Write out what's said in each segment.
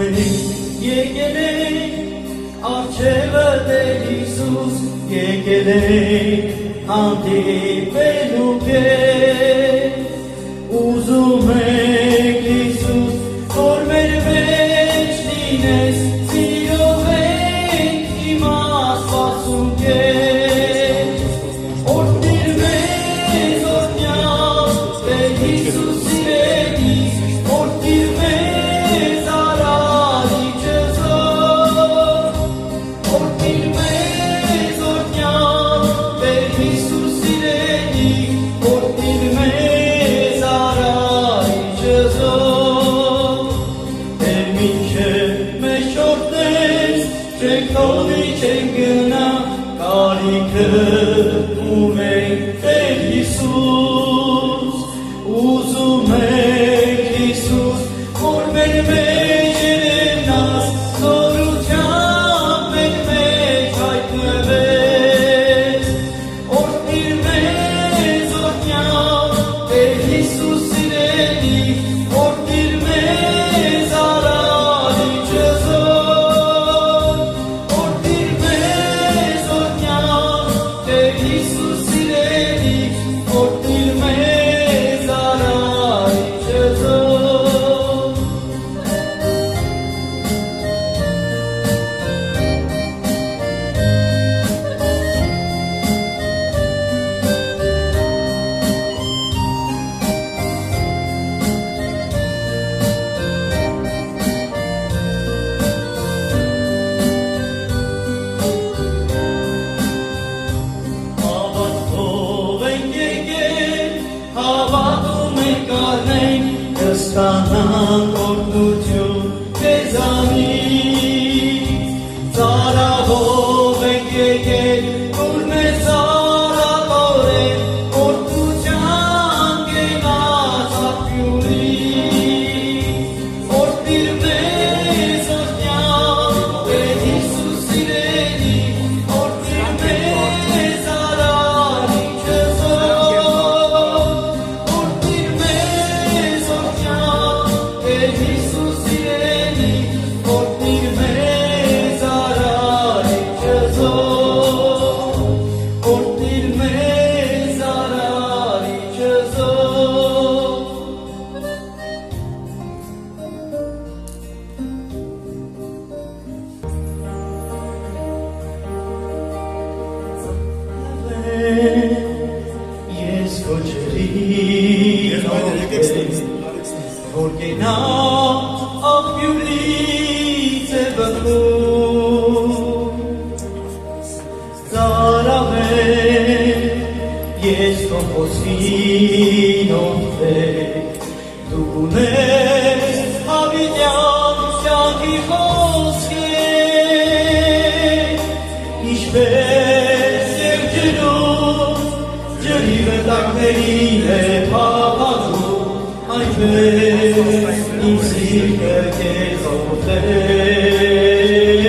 եկել ենք առջևը Տեր Հիսուս, եկել ենք հանդիպելու քեզ, ուզում ենք Հիսուս, որ մեր մեջ լինես, սիրով ենք իմաց սպասում քեզ, օրհնիր մեզ օրհնյալ Տեր Հիսուս սիրելի, օրհնիր մեզ արարիչը զոր, օրհնիր մեզ օրհնյալ Տեր Հիսուս սիրելի, օրհնիր մեզ արարիչը զոր, Տեր մինչև մեզ շորտնես, չենք թողնի, չենք գնա, կարիքը ում ենք Տեր Հիսուս, ուզում ենք Հիսուս, որ մեր մեջ երևնաս, զորությամբ մեր մեջ հայտնվես, օրհնիր մեզ օրհնյալ Տեր Հիսուս սիրելի, օրհնիր մեզ արարիչը զոր, օրհնիր մեզ օրհնյալ Տեր Հիսուս սիրելի, օրհնիր մեզ արարիչը զոր։ Հավատքով ենք եկել, հավատում ենք առնենք, կստանանք օրհնություն քեզանից, ծարավով ենք եկել, որ մեզ արատորեն, օրհնության գնաց աղբյուրից, օրհնիր մեզ օրհնյալ Տեր Հիսուս սիրելի, օրհնիր մեզ արարիչը զոր, օրհնիր մեզ օրհնյալ Տեր Հիսուս սիրելի, օրհնիր մեզ արարիչը զոր, օրհնիր մեզ արարիչը զոր։ Ես քոչերի որ կենա աղբյուրից է բխում, ծարավեր ես քո խոսքին դու ունես հավիտյան կյանքի խոսքեր, ինչպես և ջրի վտակներին է փափազում, այնպես իմ սիրտը քեզ օգտել,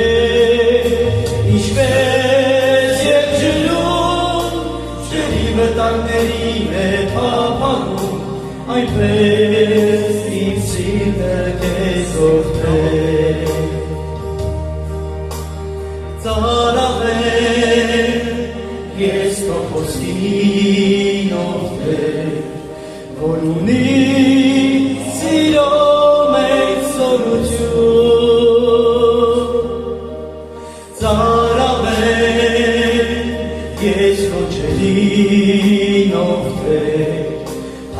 ինչպես և ջրի վտակներին է փափազում, այնպես իմ սիրտը քեզ օգտել, ծարավեր ես քո խոսքին որ ունի սիրո մեծ զորություն, ծարավեր ես քո ջրին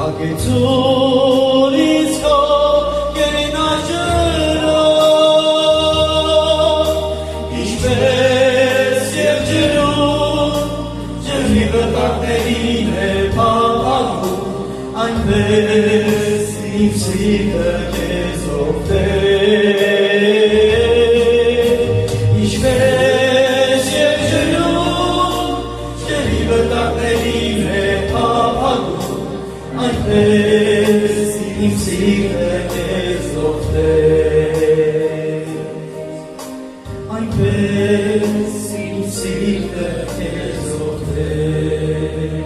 հագեցուն ինձ քո գենաջրով, ինչպես և ջրի վտակներին է փափազում, այնպես իմ սիրտը քեզ օգտել, ինչպես և ջրի վտակներին է փափազում, այնպես իմ սիրտը քեզ օգտել, այնպես իմ սիրտը քեզ օգտել։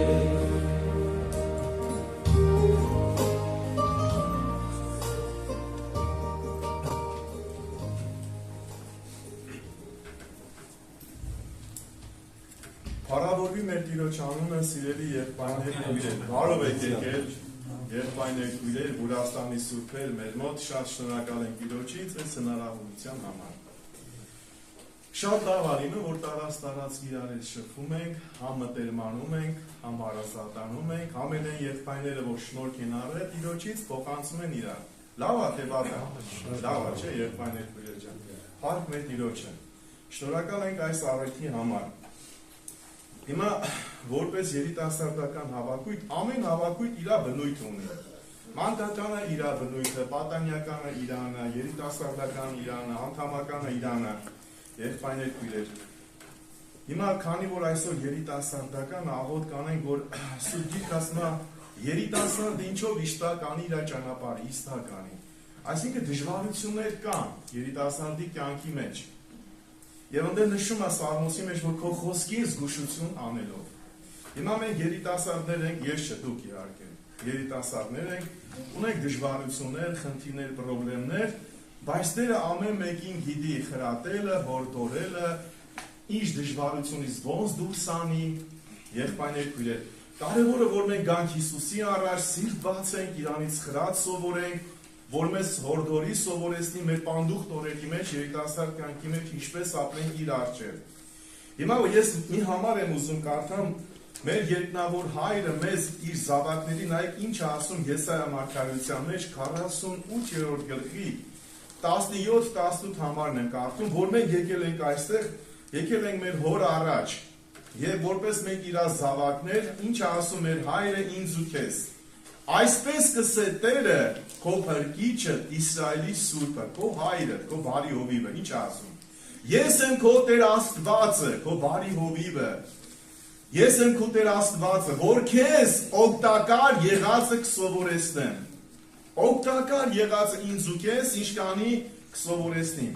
Տիրոջ անունը սիրելի եղբայրներ քույրեր, բարով եք եկել եղբայրներ քույրեր Վրաստանի սուրբեր մեր մոտ շատ շնորհակալ ենք Տիրոջից այս հնարավորության համար։ Շատ լավ արինում, որ տարած իրար հետ շփվում ենք, համ մտերմանում ենք, համ հարազատանում ենք, ամենայն եղբայրները որ շնորհք են արել Տիրոջից փոխանցում են իրար։ Լավ է թե վատ է։ Լավ է, չէ, եղբայրներ քույրեր ջան։ Փառք մեր Տիրոջը։ Շնորհակալ ենք այս առիթի համար։ Հիմա որպես երիտասարդական հավաքույթ, ամեն հավաքույթ իր բնույթ ունի։ Մանկականը իր բնույթը, պատանյականը իրանը, երիտասարդական իրանը, անդամականը իրանը, եղբայրներ քույրեր։ Հիմա քանի որ այսօր երիտասարդական աղոտ կանենք, որ Սուրբ Գիրքը ասում է երիտասարդը ինչով իշտա կանի իր ճանապարհը, իստա կանի։ Այսինքն դժվարություններ կան երիտասարդի կյանքի մեջ։ Եվ ընդդեմ նշում է Սաղմոսի մեջ, որ քո խոսքի զգուշություն անելով։ Հիմա մենք երիտասարդներ ենք, ես չէ, դուք իհարկե, երիտասարդներ ենք, ունենք դժվարություններ, խնդիրներ, խնդիրներ, բայց Տերը ամեն մեկին գիտի խրատելը, հորդորելը, ինչ դժվարությունից ոնց դուրս անի, եղբայրներ քույրեր։ Կարևորը որ մենք գանք Հիսուսի առաջ, սիրտ բացենք, Իրանից խրատ սովորենք, որ մեզ հորդորի սովորեցնի մեր պանդուխտ օրերի մեջ, երիտասարդ կյանքի մեջ ինչպես ապրենք իր առջև։ Հիմա ես մի համար եմ ուզում կարդամ, մեր երկնավոր հայրը մեզ իր զավակների նայեք ինչ է ասում Եսայիա մարգարեության մեջ 48-րդ գլխի 17-18 համարն եմ կարդում, որ մենք եկել ենք այստեղ, եկել ենք մեր հոր առաջ, եւ որպես մենք իր զավակներ, ինչ է ասում մեր հայրը ինձ ու քեզ։ Այսպես կսե Տերը քո փրկիչը Իսրայելի Սուրբը, քո հայրը, քո բարի հովիվը, ինչ ասում։ Ես եմ քո Տեր Աստվածը, քո բարի հովիվը։ Ես եմ քո Տեր Աստվածը, որ քեզ օգտակար եղածը կսովորեցնեմ։ Օգտակար եղածը ինձ ու քեզ ինչ կանի կսովորեցնի։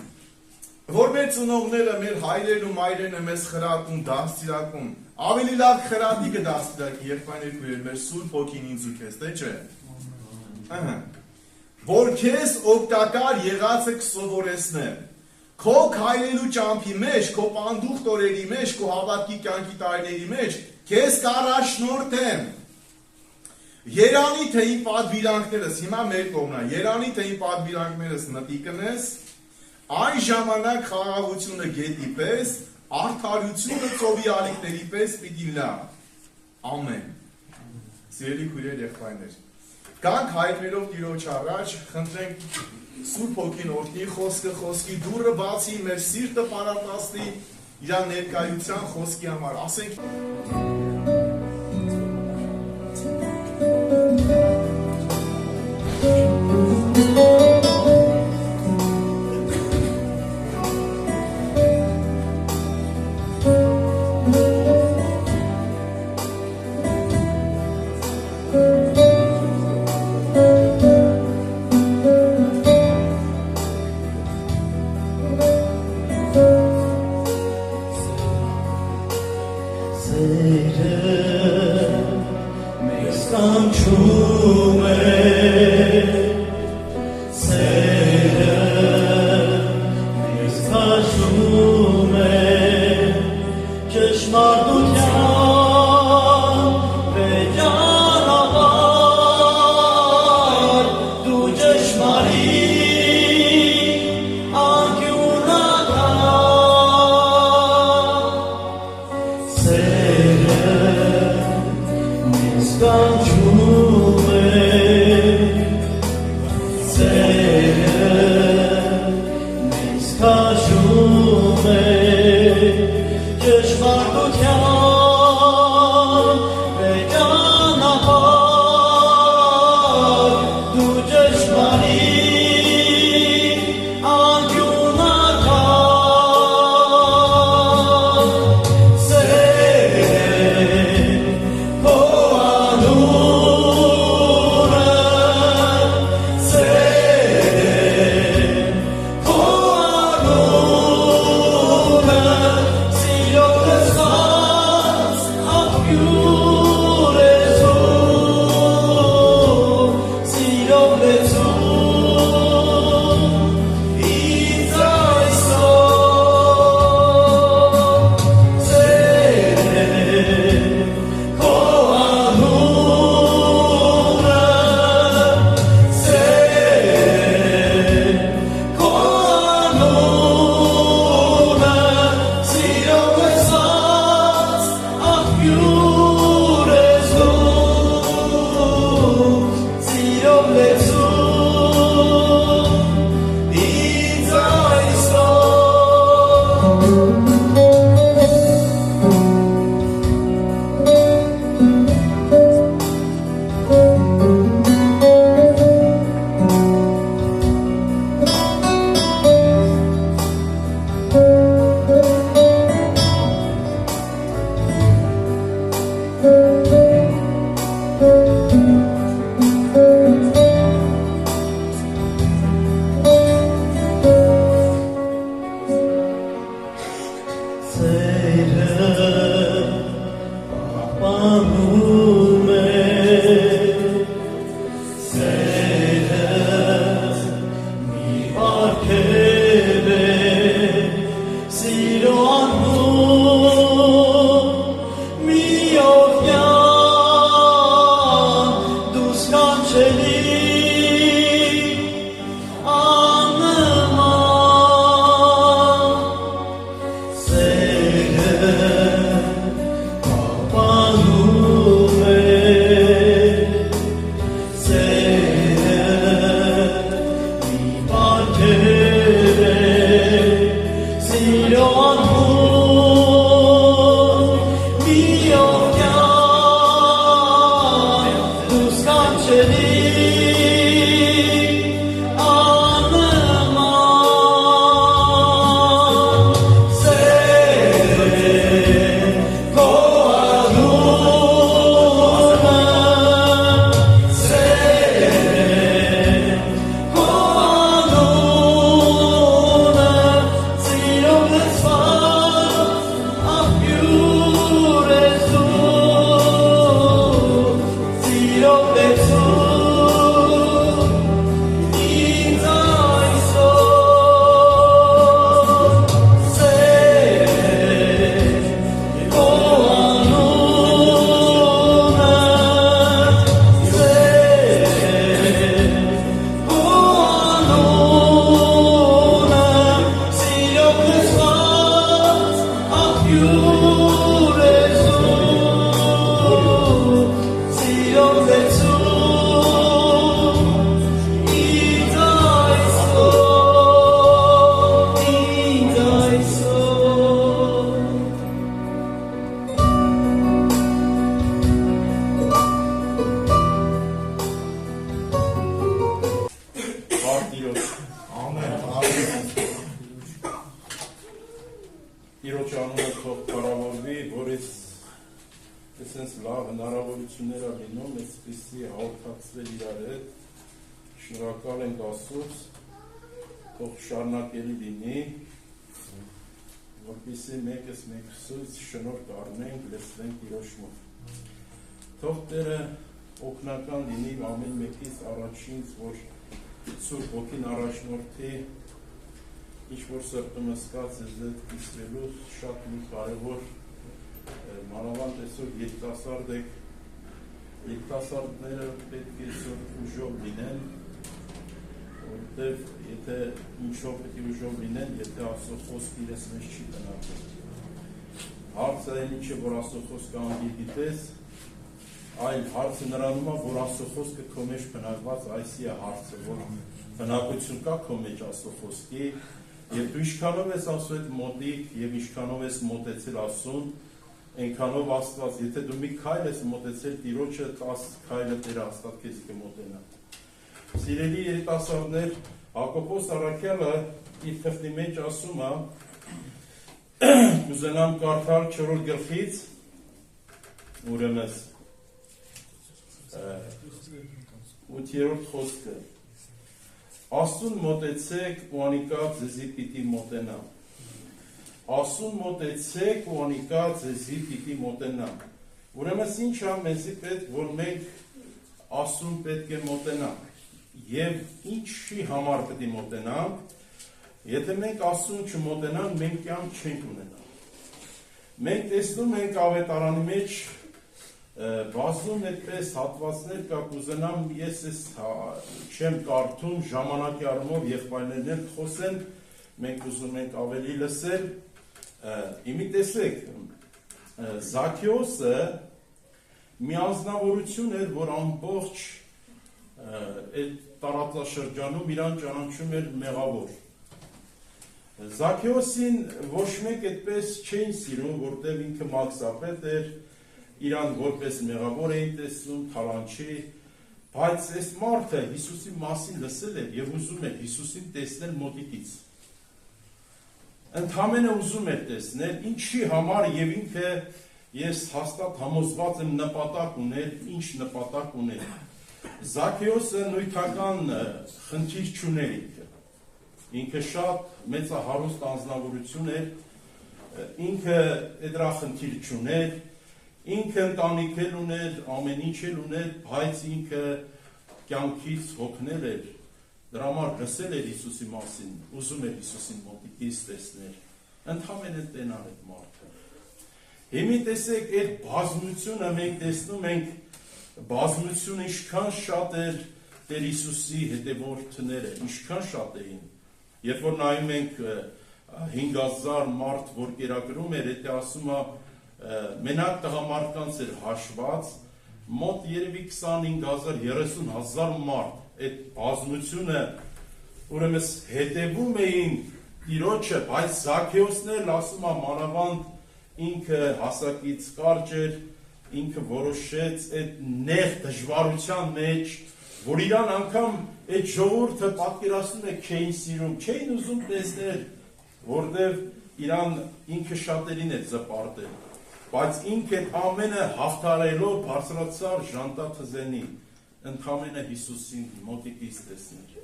Որ մեր ծնողները, մեր հայրերն ու մայրերը մեզ խրատում, դաստիարակում, ավելի լավ խրատի կդաստիարակի, եղբայրներ քույրեր, մեր Սուրբ Հոգին ինձ ու քեզ, թե չէ։ Որ քեզ օգտակար եղածը կսովորեցնեմ։ Քո քայլելու ճամփի մեջ, քո պանդուխտ օրերի մեջ, քո հավատքի կյանքի տարիների մեջ քեզ կառաջնորդեմ։ Երանի թե իմ պատվիրանքներս, հիմա մեր կողմն է, երանի թե իմ պատվիրանքներս նտի կնես, այն ժամանակ խաղաղությունը գետի պես, արդարությունը ծովի ալիքների պես պիտի լա։ Ամեն։ Սիրելի քույրեր եղբայրներ, գանք հայտնելով Տիրոջ առաջ, խնդրենք Սուրբ Հոգին օրհնի խոսքը, խոսքի դուռը բացի, մեր սիրտը պարարտացնի իր ներկայության խոսքի համար, ասենք Իրոջ անունը թող կառավարվի, որից այսպես լավ հնարավորություններ ա լինում, այսպիսի հաղորդակցվել իրար հետ, շնորհակալ ենք Աստծուց, թող շարունակելի լինի, որպեսզի մեկս մեկուսից շնորհք առնենք, լսենք Իրոջ մոտ։ Թող Տերը օգնական լինի ամեն մեկից առաջինց, որ Սուրբ Հոգին առաջնորդի ինչ-որ սրտումս կաց ես դետ կիսվելու շատ մի կարևոր մանավանդ այսօր երիտասարդ եք, երիտասարդները պետք է այսօր ուժով լինեն, որտև եթե ինչով պետք է ուժով լինեն, եթե Աստծո խոսքը իրենց մեջ չի բնակվում։ Հարցը այն ինչ է, որ Աստծո խոսքը անգիր գիտես, այլ հարցը նրանում է, որ Աստծո խոսքը քո մեջ բնակված, այսի է հարցը, որ բնակություն կա քո մեջ Աստծո խոսքի, եւ դու ինչքանով ես Աստծո հետ մոտիկ եւ ինչքանով ես մոտեցել Աստծուն, այնքանով Աստված, եթե դու մի քայլ ես մոտեցել Տիրոջը, 10 քայլը Տերը հաստատ քեզ կմոտենա։ Սիրելի երիտասարդներ, Հակոբոս առաքյալը իր թղթի մեջ ասում է, կուզենամ կարդալ 4-րդ գլխից, ուրեմն 8-րդ խոսքը։ Աստուն մոտեցեք ու անիկա ձեզի պիտի մոտենա։ Աստուն մոտեցեք ու անիկա ձեզի պիտի մոտենա։ Ուրեմն ինչ է մեզի պետք, որ մենք Աստուն պետք է մոտենանք։ Եվ ինչի համար պետք է մոտենանք, եթե մենք Աստուն չմոտենանք, մենք կյանք չենք ունենա։ Մենք տեսնում ենք ավետարանի մեջ բազում այդպես հատվածներ կա, կուզենամ ես չեմ կարդում ժամանակի առումով եղբայրներն խոսեն, մենք ուզում ենք ավելի լսել, իմի տեսեք, Զաքեոսը մի անձնավորություն էր, որ ամբողջ այդ տարածաշրջանում իրան ճանաչում էր մեղավոր։ Զաքեոսին ոչ մեկ այդպես չէին սիրում, որտեղ ինքը մաքսապետ էր, իրան որպես մեղավոր էին տեսնում, թալանչի, բայց այս մարդը Հիսուսի մասին լսել էր եւ ուզում էր Հիսուսին տեսնել մոտիկից։ Ընդհանրապես ուզում էր տեսնել, ինչի համար եւ ինքը ես հաստատ համոզված եմ նպատակ ուներ, ինչ նպատակ ուներ։ Զաքեոսը նույնական խնդիր չուներ ինքը։ Ինքը շատ մեծահարուստ անձնավորություն էր, ինքը դրա խնդիր չուներ, ինքը ընտանիք էլ ուներ, ամեն ինչ էլ ուներ, բայց ինքը կյանքից հոգնել էր, դրա համար լսել էր Հիսուսի մասին, ուզում էր Հիսուսին մոտիկից տեսնել, ընդհանրապես տենալ այդ մարդը։ Հիմի տեսեք, այդ բազմությունը մենք տեսնում ենք, բազմությունը ինչքան շատ էր Տեր Հիսուսի հետևորդները, ինչքան շատ էին, երբ որ նայում ենք 5000 մարդ, որ կերակրում էր, եթե ասում է մենակ տղամարդկանց էր հաշված, մոտ երևի 25,000-30,000 մարդ այդ բազմությունը ուրեմն հետևում էին Տիրոջը, բայց Զաքեոսն էլ ասում է մանավանդ ինքը հասակից կարճ էր, ինքը որոշեց այդ նեղ դժվարության մեջ, որ իրան անգամ այդ ժողովուրդը պատկերացնում է չէին սիրում, չէին ուզում տեսնել, որտեղ իրան ինքը շատերին է զպարտել, բայց ինքը այդ ամենը հաղթարելով բարձրացավ ժանտաթզենի, ընդամենը Հիսուսին մոտիկից տեսներ։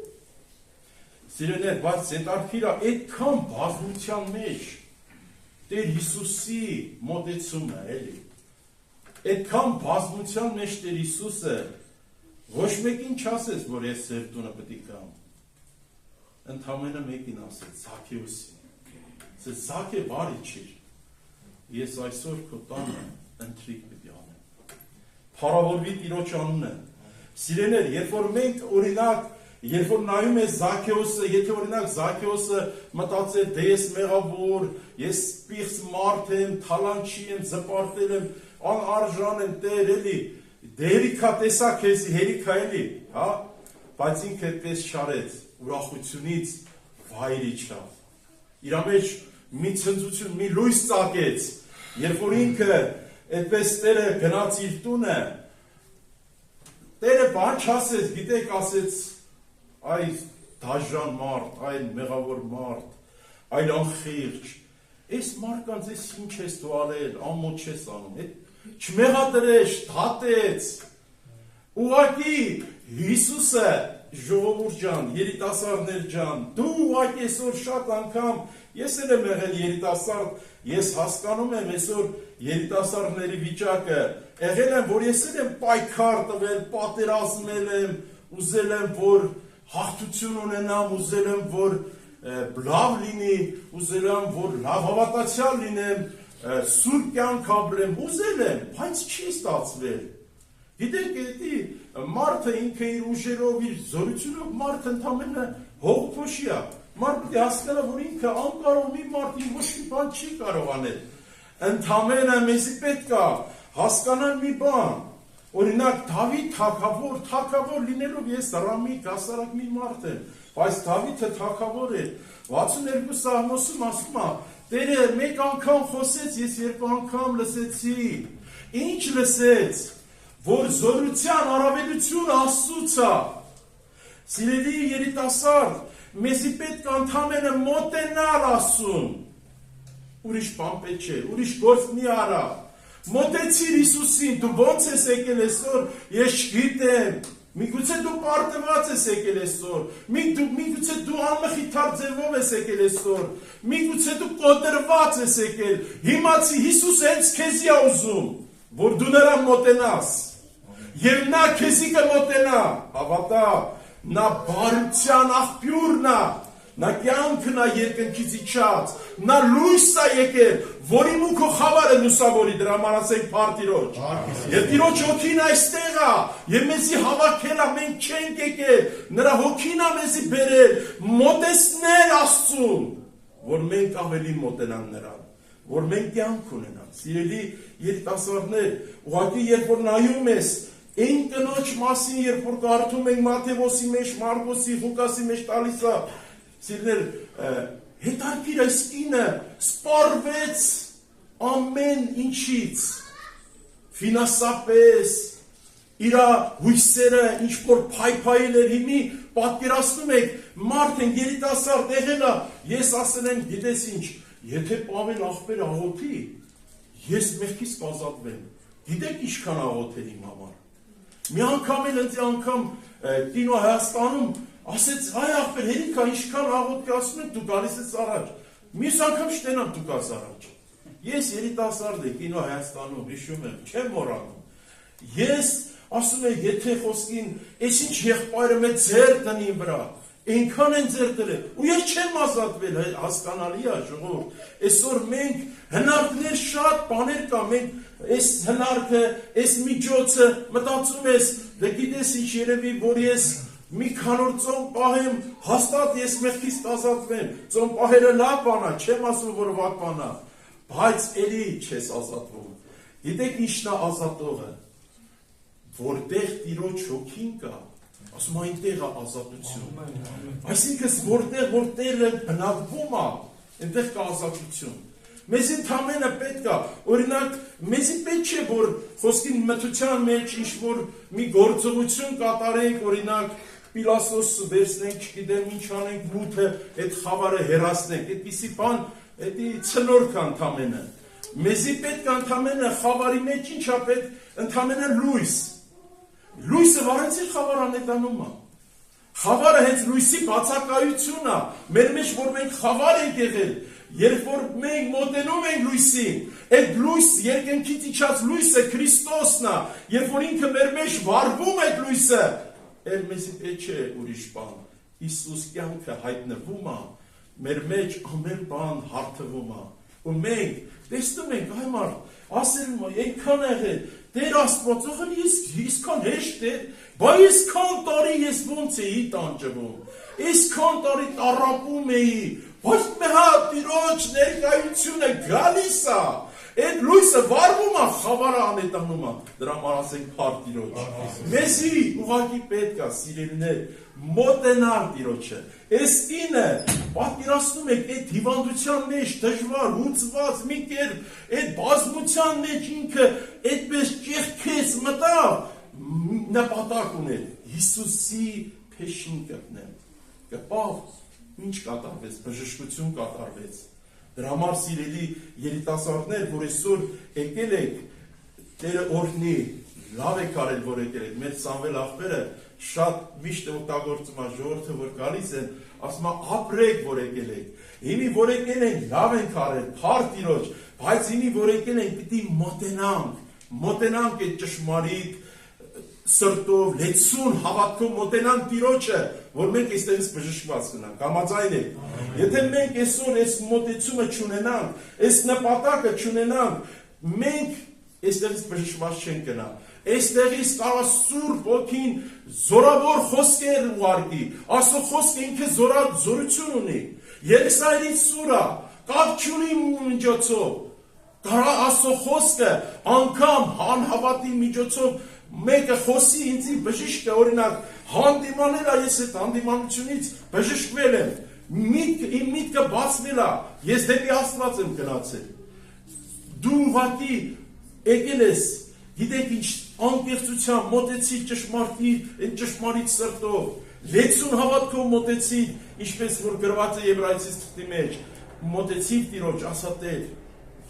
Սիրելիներ, բայց հետարքիրա այդքան բազմության մեջ Տեր Հիսուսի մոտեցումը էլի։ Այդքան բազմության մեջ Տեր Հիսուսը ոչ մեկին չասեց, որ ես ձեր տունը պետք է գամ։ Ընդամենը մեկին ասեց, Զաքեոսին։ Ասեց, Զաքե բարի չէր։ Ես այսօր քո տանը ընթրիք պետք է անեմ։ Փառավորվի Տիրոջ անունը։ Սիրելիներ, երբ որ մենք օրինակ Երբ որ նայում ես Զաքեոսը, եթե օրինակ Զաքեոսը մտածել, դե ես մեղավոր, ես պիղծ մարդ եմ, թալանչի եմ, զպարտել եմ, անարժան եմ, Տեր էլի, դե հերիքա տեսա քեզի, հերիքա էլի, հա, բայց ինքը այդպես չարեց, ուրախությունից վայր իջավ։ Իր մեջ մի ցնծություն, մի լույս ծագեց, երբ որ ինքը այդպես Տերը գնաց իր տունը, Տերը բան չասեց, գիտեք, ասեց այ դաժան մարդ, այլ մեղավոր մարդ, այլ անխիղճ, այս մարկանց ես ինչ ես դու արել, ամոթ չես անում, չմեղադրեց, թատեց, ուղղակի Հիսուսը, ժողովուրդ ջան, երիտասարդներ ջան, դու ուղղակի այսօր շատ անգամ, ես էլ եմ եղել երիտասարդ, ես հասկանում եմ այսօր երիտասարդների վիճակը, եղել եմ, որ ես էլ եմ պայքար տվել, պատերազմել եմ, ուզել եմ, որ հաղթություն ունենամ, ուզել եմ, որ լավ լինի, ուզել եմ, որ լավ հավատացյալ լինեմ, սուրբ կյանք ապրեմ, ուզել եմ, բայց չի ստացվել։ Գիտեք, էդի մարդը ինքը իր ուժերով, իր զորությունով մարդը ընդամենը հողփոշի է։ Մարդը հասկանա, որ ինքը անկարող մի մարդ իր ոչ մի բան չի կարող անել։ Ընդամենը մեզի պետք է հասկանալ մի բան։ Օրինակ Դավիթ թագավոր լինելով ես Ռամի գասարակ մի մարդ եմ, բայց Դավիթը թագավոր է, 62 Սաղմոսում ասում է, Տերը մեկ անգամ խոսեց, ես երկու անգամ լսեցի, ինչ լսեց, որ զորության առավելություն Աստծուց է, սիրելի երիտասարդ, մեզի պետք է ընդամենը մոտենալ Աստծուն, ուրիշ բան պետք չէ, ուրիշ գործ մի արա, մոտեցիր Հիսուսին, դու ոնց ես եկել այսօր, ես չգիտեմ, միգուցե դու պարտված ես եկել այսօր, միգուցե դու անմխիթար ձևով ես եկել այսօր, միգուցե դու կոտրված ես եկել, հիմացի Հիսուս հենց քեզի է ուզում, որ դու նրան մոտենաս, եւ նա քեզի կմոտենա, հավատա, նա բարության աղբյուրն է, նա կյանքն է երկնքից իջած, նա լույս է եկել, որի մուքո խավարը լուսավորի դրա համար ասենք փառ Տիրոջ։ Եվ Տիրոջ հոգին այստեղ է, եւ մեզի հավաքել է, մենք չենք եկել, նրա հոգին է մեզի բերել, մոտեցնել Աստծուն, որ մենք ավելի մոտենանք նրան, որ մենք կյանք ունենանք։ Սիրելի երիտասարդներ, ուղղակի երբ որ նայում ես այն կնոջ մասին, երբ որ կարդում ենք Մատթեոսի մեջ, Մարկոսի, Ղուկասի մեջ տալիս է, սիրներ, հետարքիր այս կինը սպառվեց ամեն ինչից, ֆինանսապես, իրա հույսերը, ինչ որ փայփայել էր հիմի, պատկերացնում եք, մարդ են երիտասարդ եղել է, ես ասել եմ, գիտես ինչ, եթե Պավել աղբեր աղոթի, ես մեղքից կազատվեմ, գիտեք ինչքան աղոթել իմ համար, մի անգամ էլ ընձի անգամ Կինո Հայաստանում ասեց, այ աղբեր, հերիքա ինչքան աղոթք ասում եք, դու գալիս ես առաջ, մյուս անգամ չտենամ դու գաս առաջ, ես երիտասարդ եմ Կինո Հայաստանում, հիշում եմ, չեմ մոռանում, ես ասում եմ, եթե խոսքին, ես ինչ եղբայրը մեծ ձեր տնին վրա, այնքան են ձեր տրել, ու ես չեմ ազատվել, հասկանալի է ժողովուրդ, այսօր մենք հնարքներ շատ բաներ կա, մենք այս հնարքը, այս միջոցը մտածում ես, դե գիտես ինչ երևի, որ ես մի քանոր ծոմ պահեմ, հաստատ ես մեղքից կազատվեմ, ծոմ պահելը լավ բան է, չեմ ասում, որ վատ բան է, բայց էլի չես ազատվում, գիտեք ինչն է ազատողը, որտեղ Տիրոջ հոգին կա, ասում այնտեղ է ազատություն, այսինքն որտեղ որ Տերը բնակվում է, այնտեղ կա ազատություն, Մեզ ընդամենը պետք է, օրինակ, մեզի պետք չէ, որ խոսքին մթության մեջ ինչ-որ մի գործողություն կատարենք, օրինակ, Պիլասոս վերցնենք, չգիտեմ ինչ անենք, մութը, այդ խավարը հեռացնենք, այդպիսի բան, դա ցնորք ընդամենը։ Մեզի պետք է ընդամենը խավարի մեջ ինչա պետք, ընդամենը լույս։ Լույսը վարեցի խավար անետանում է։ Խավարը հենց լույսի բացակայությունն է, մեր մեջ որ մենք խավար ենք եղել, երբ որ մենք մոտենում ենք լույսին, այդ լույս երկնքից իջած լույսը Քրիստոսն է, երբ որ ինքը մեր մեջ վառվում այդ լույսը, էլ մեզի պետք չէ ուրիշ բան։ Հիսուս կյանքը հայտնվում է, մեր մեջ ամեն բան հարթվում է։ Ու մենք տեսնում ենք այ մարդ, ասել այնքան եղել, Տեր Աստված, ախր իսքան հեշտ է, բա իսքան տարի ես ոնց էի տանջվում, իսքան տարի տառապում էի, բայց մի հատ Տիրոջ ներկայությունը գալիս է, այդ լույսը վառվում է, խավարը անետանում է, դրա համար ասենք փառք Տիրոջ։ Մեզի ուղղակի պետք է սիրելիներ մոտենալ Տիրոջը։ Այս ինը պատկերացնում եք այդ հիվանդության մեջ դժվար ուծված մի կերպ, այդ բազմության մեջ ինքը այդպես ճեղքեց մտավ, նպատակ ուներ Հիսուսի փեշին գտնեմ։ Կպավ, ինչ կատարվեց, բժշկություն կատարվեց։ Դրա համար սիրելի երիտասարդներ, որ այսօր եկել եք, Տերը օրհնի, լավ եք արել, որ եկել եք, մեր Սամվել աղբերը շատ միշտ օգտագործում է ժողովուրդը, որ գալիս են, ասում է ապրեք, որ եկել եք։ Հիմի որ եկել ենք, լավ ենք արել, փառք Տիրոջ, բայց հիմի որ եկել ենք, պիտի մոտենանք այդ ճշմարիտ սրտով, լեցուն հավատքով մոտենանք Տիրոջը, որ մենք այստեղից բժշկված գնանք, համաձայն եք։ Եթե մենք այսօր այս մոտեցումը չունենանք, այս նպատակը չունենանք, մենք այստեղից բժշկված չենք գնա։ Այստեղից կարող Սուրբ Ոգին զորավոր խոսքեր ուղարկի, Աստծո խոսքը ինքը զորություն ունի։ Երեսայից սուրա, կապ չունի միջոցով, կարող Աստծո խոսքը անգամ անհավատի միջոցով մեկը խոսի ինձի բժիշկը, օրինակ, հանդիմանել է, ես այդ հանդիմանությունից բժշկվել եմ, իմ միտքը բացվել է, ես դեպի Աստված եմ գնացել։ Դու ուղղակի եկել ես, գիտեք ինչ անկեղծությամբ մոտեցի ճշմարիտ սրտով, լեցուն հավատքով մոտեցի, ինչպես որ գրված է Եբրայեցիս թղթի մեջ, մոտեցի Տիրոջ, ասա Տեր,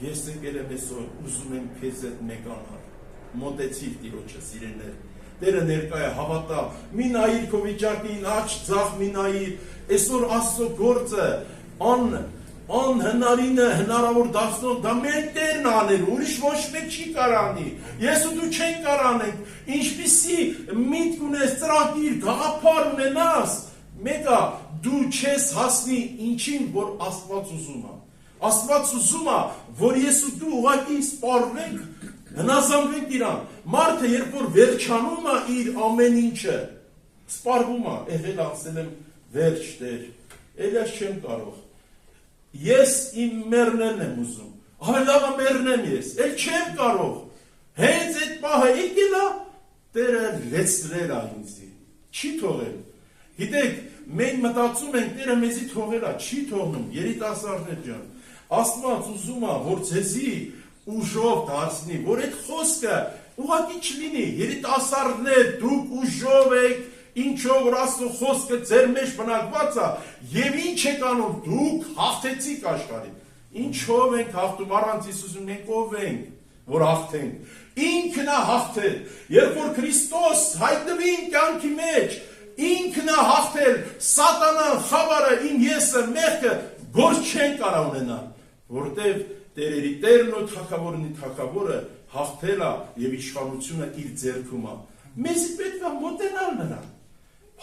ես եկել եմ այսօր, ուզում եմ քեզ հետ մեկանալ, մոտեցի Տիրոջը, սիրելիներ, Տերը ներկա է, հավատա, մի նայիր քո վիճակին, աչ ձախ մի նայիր, այսօր Աստծո գործը անհնարինը հնարավոր դարձնող, դա մեր Տերն անել, ուրիշ ոչ մեկ չի կարանի, ես ու դու չենք կարանենք, ինչպիսի միտք ունես, ծրագիր, գաղափար ունենաս, մեկը դու չես հասնի ինչին, որ Աստված ուզում է, Աստված ուզում է, որ ես ու դու ուղղակի սպառվենք, հնազանդվենք իրան, մարդը երբ որ վերջանում է իր ամեն ինչը, սպառվում է, եղել ասել եմ վերջ Տեր, էլ ես չեմ կարող, ես իմ մեռնելն եմ ուզում, ավելավը մեռնեմ ես, էլ չեմ կարող, հենց այդ պահը եկել է, Տերը լեցրել է ինձի, չի թողել, գիտեք, մենք մտածում ենք Տերը մեզի թողել է, չի թողնում, երիտասարդներ ջան, Աստված ուզում է, որ ձեզի ուժով դարձնի, որ այդ խոսքը ուղղակի չլինի, երիտասարդներ, դուք ուժով եք, ինչով որ Աստծո խոսքը ձեր մեջ բնակված է, եւ ինչ եք անում, դուք հաղթեցիք աշխարհին։ Ինչով ենք հաղթում, առանց Հիսուսի մենք ով ենք, որ հաղթենք։ Ինքն է հաղթել, երբ որ Քրիստոս հայտնվի իմ կյանքի մեջ, ինքն է հաղթել, Սատանան, խավարը, իմ եսը, մեղքը, գործ չեն կարող ունենալ, որտեղ Տերերի Տերն ու Թագավորնի Թագավորը հաղթել է եւ իշխանությունը իր ձեռքում է։ Մեզ պետք է մոտենալ նրան,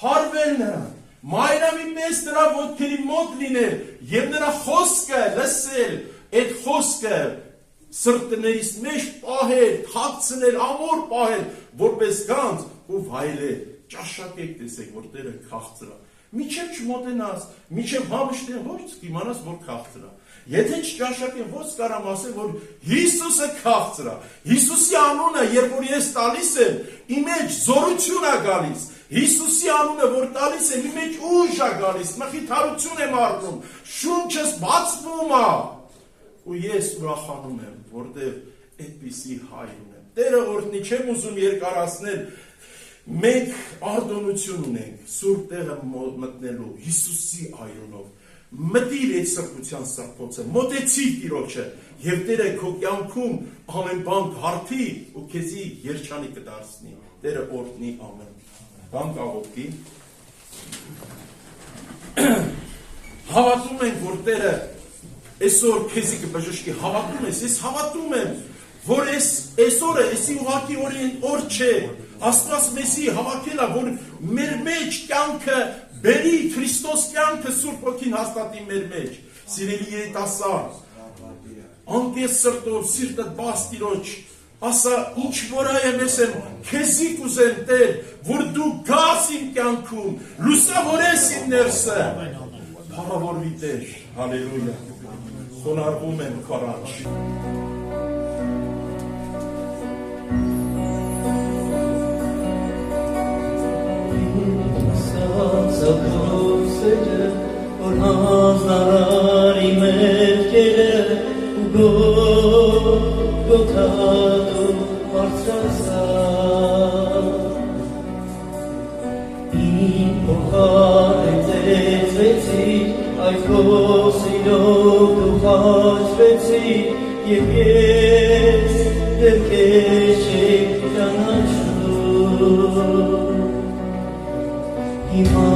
փառվել նրան, մայրամի մեզ նրա ոտքերի մոտ լինել եւ նրա խոսքը լսել, այդ խոսքը սրտերից մեջ պահել, թաքցնել, ամուր պահել, որպես գանձ ու վայելել։ Ճաշակեք տեսեք, որ Տերը քաղցր է։ Միջև չմոտենաս, միջև համշտեն ոչ կիմանաս, որ քաղցր է։ Եթե չճաշակեն, ո՞նց կարամ ասել, որ Հիսուսը քաղցր է։ Հիսուսի անունը, երբ որ ես տալիս եմ, իմ մեջ զորություն է գալիս։ Հիսուսի անունը, որ տալիս եմ, իմ մեջ ուժ է գալիս, մխիթարություն եմ առնում, շունչս բացվում է։ ու ես ուրախանում եմ, որտեղ այդպիսի հայր ունեմ։ Տերը օրհնի, չեմ ուզում երկարացնել, մենք արտոնություն ունենք սուրբ տեղը մտնելու Հիսուսի այրոնով։ Մտիր այդ սրբության սրբոցը, մոտեցիր Տիրոջը եւ Տերը քո կյանքում ամեն բան հարթի ու քեզի երջանիկ կդարձնի։ Տերը օրհնի ամեն բան կաղոթի։ Հավատում ենք, որ Տերը այսօր քեզի կբժշկի, հավատում ես, ես հավատում եմ, որ այսօրը, այսի ուղղակի օր չէ, Աստված մեզի հավաքել է, որ մեր մեջ կյանքը բերի Քրիստոս կյանքը Սուրբ Հոգին հաստատի մեր մեջ։ Սիրելի երիտասարդ, անկես սրտով, սիրտդ բաց Տիրոջ, ասա ինչ որ եմ ես եմ, քեզի կուզեմ Տեր, որ դու գաս իմ կյանքում, լուսավորես իմ ներսը։ Փառավորվի Տեր, հալելույա, խոնարհվում եմ քո առաջ։ Սակրոսերը, որ հանձնարարի մեղքերը ու գոթատու բարձրացա իմ փոխարեն ծեծվեցի այդ քո սիրով դու խաչվեցի և ես դեռ քեզ չեմ ճանաչում Հիմա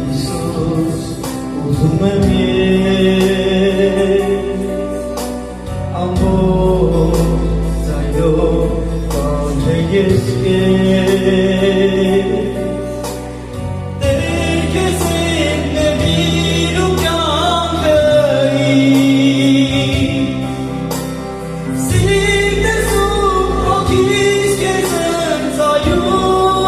Հիսուս ուզում եմ ես ամբողջ ձայնով կանչել ես քեզ Տեր քեզ եմ նվիրում կյանքը իմ Սիրտս ու հոգիս քեզ եմ ծայում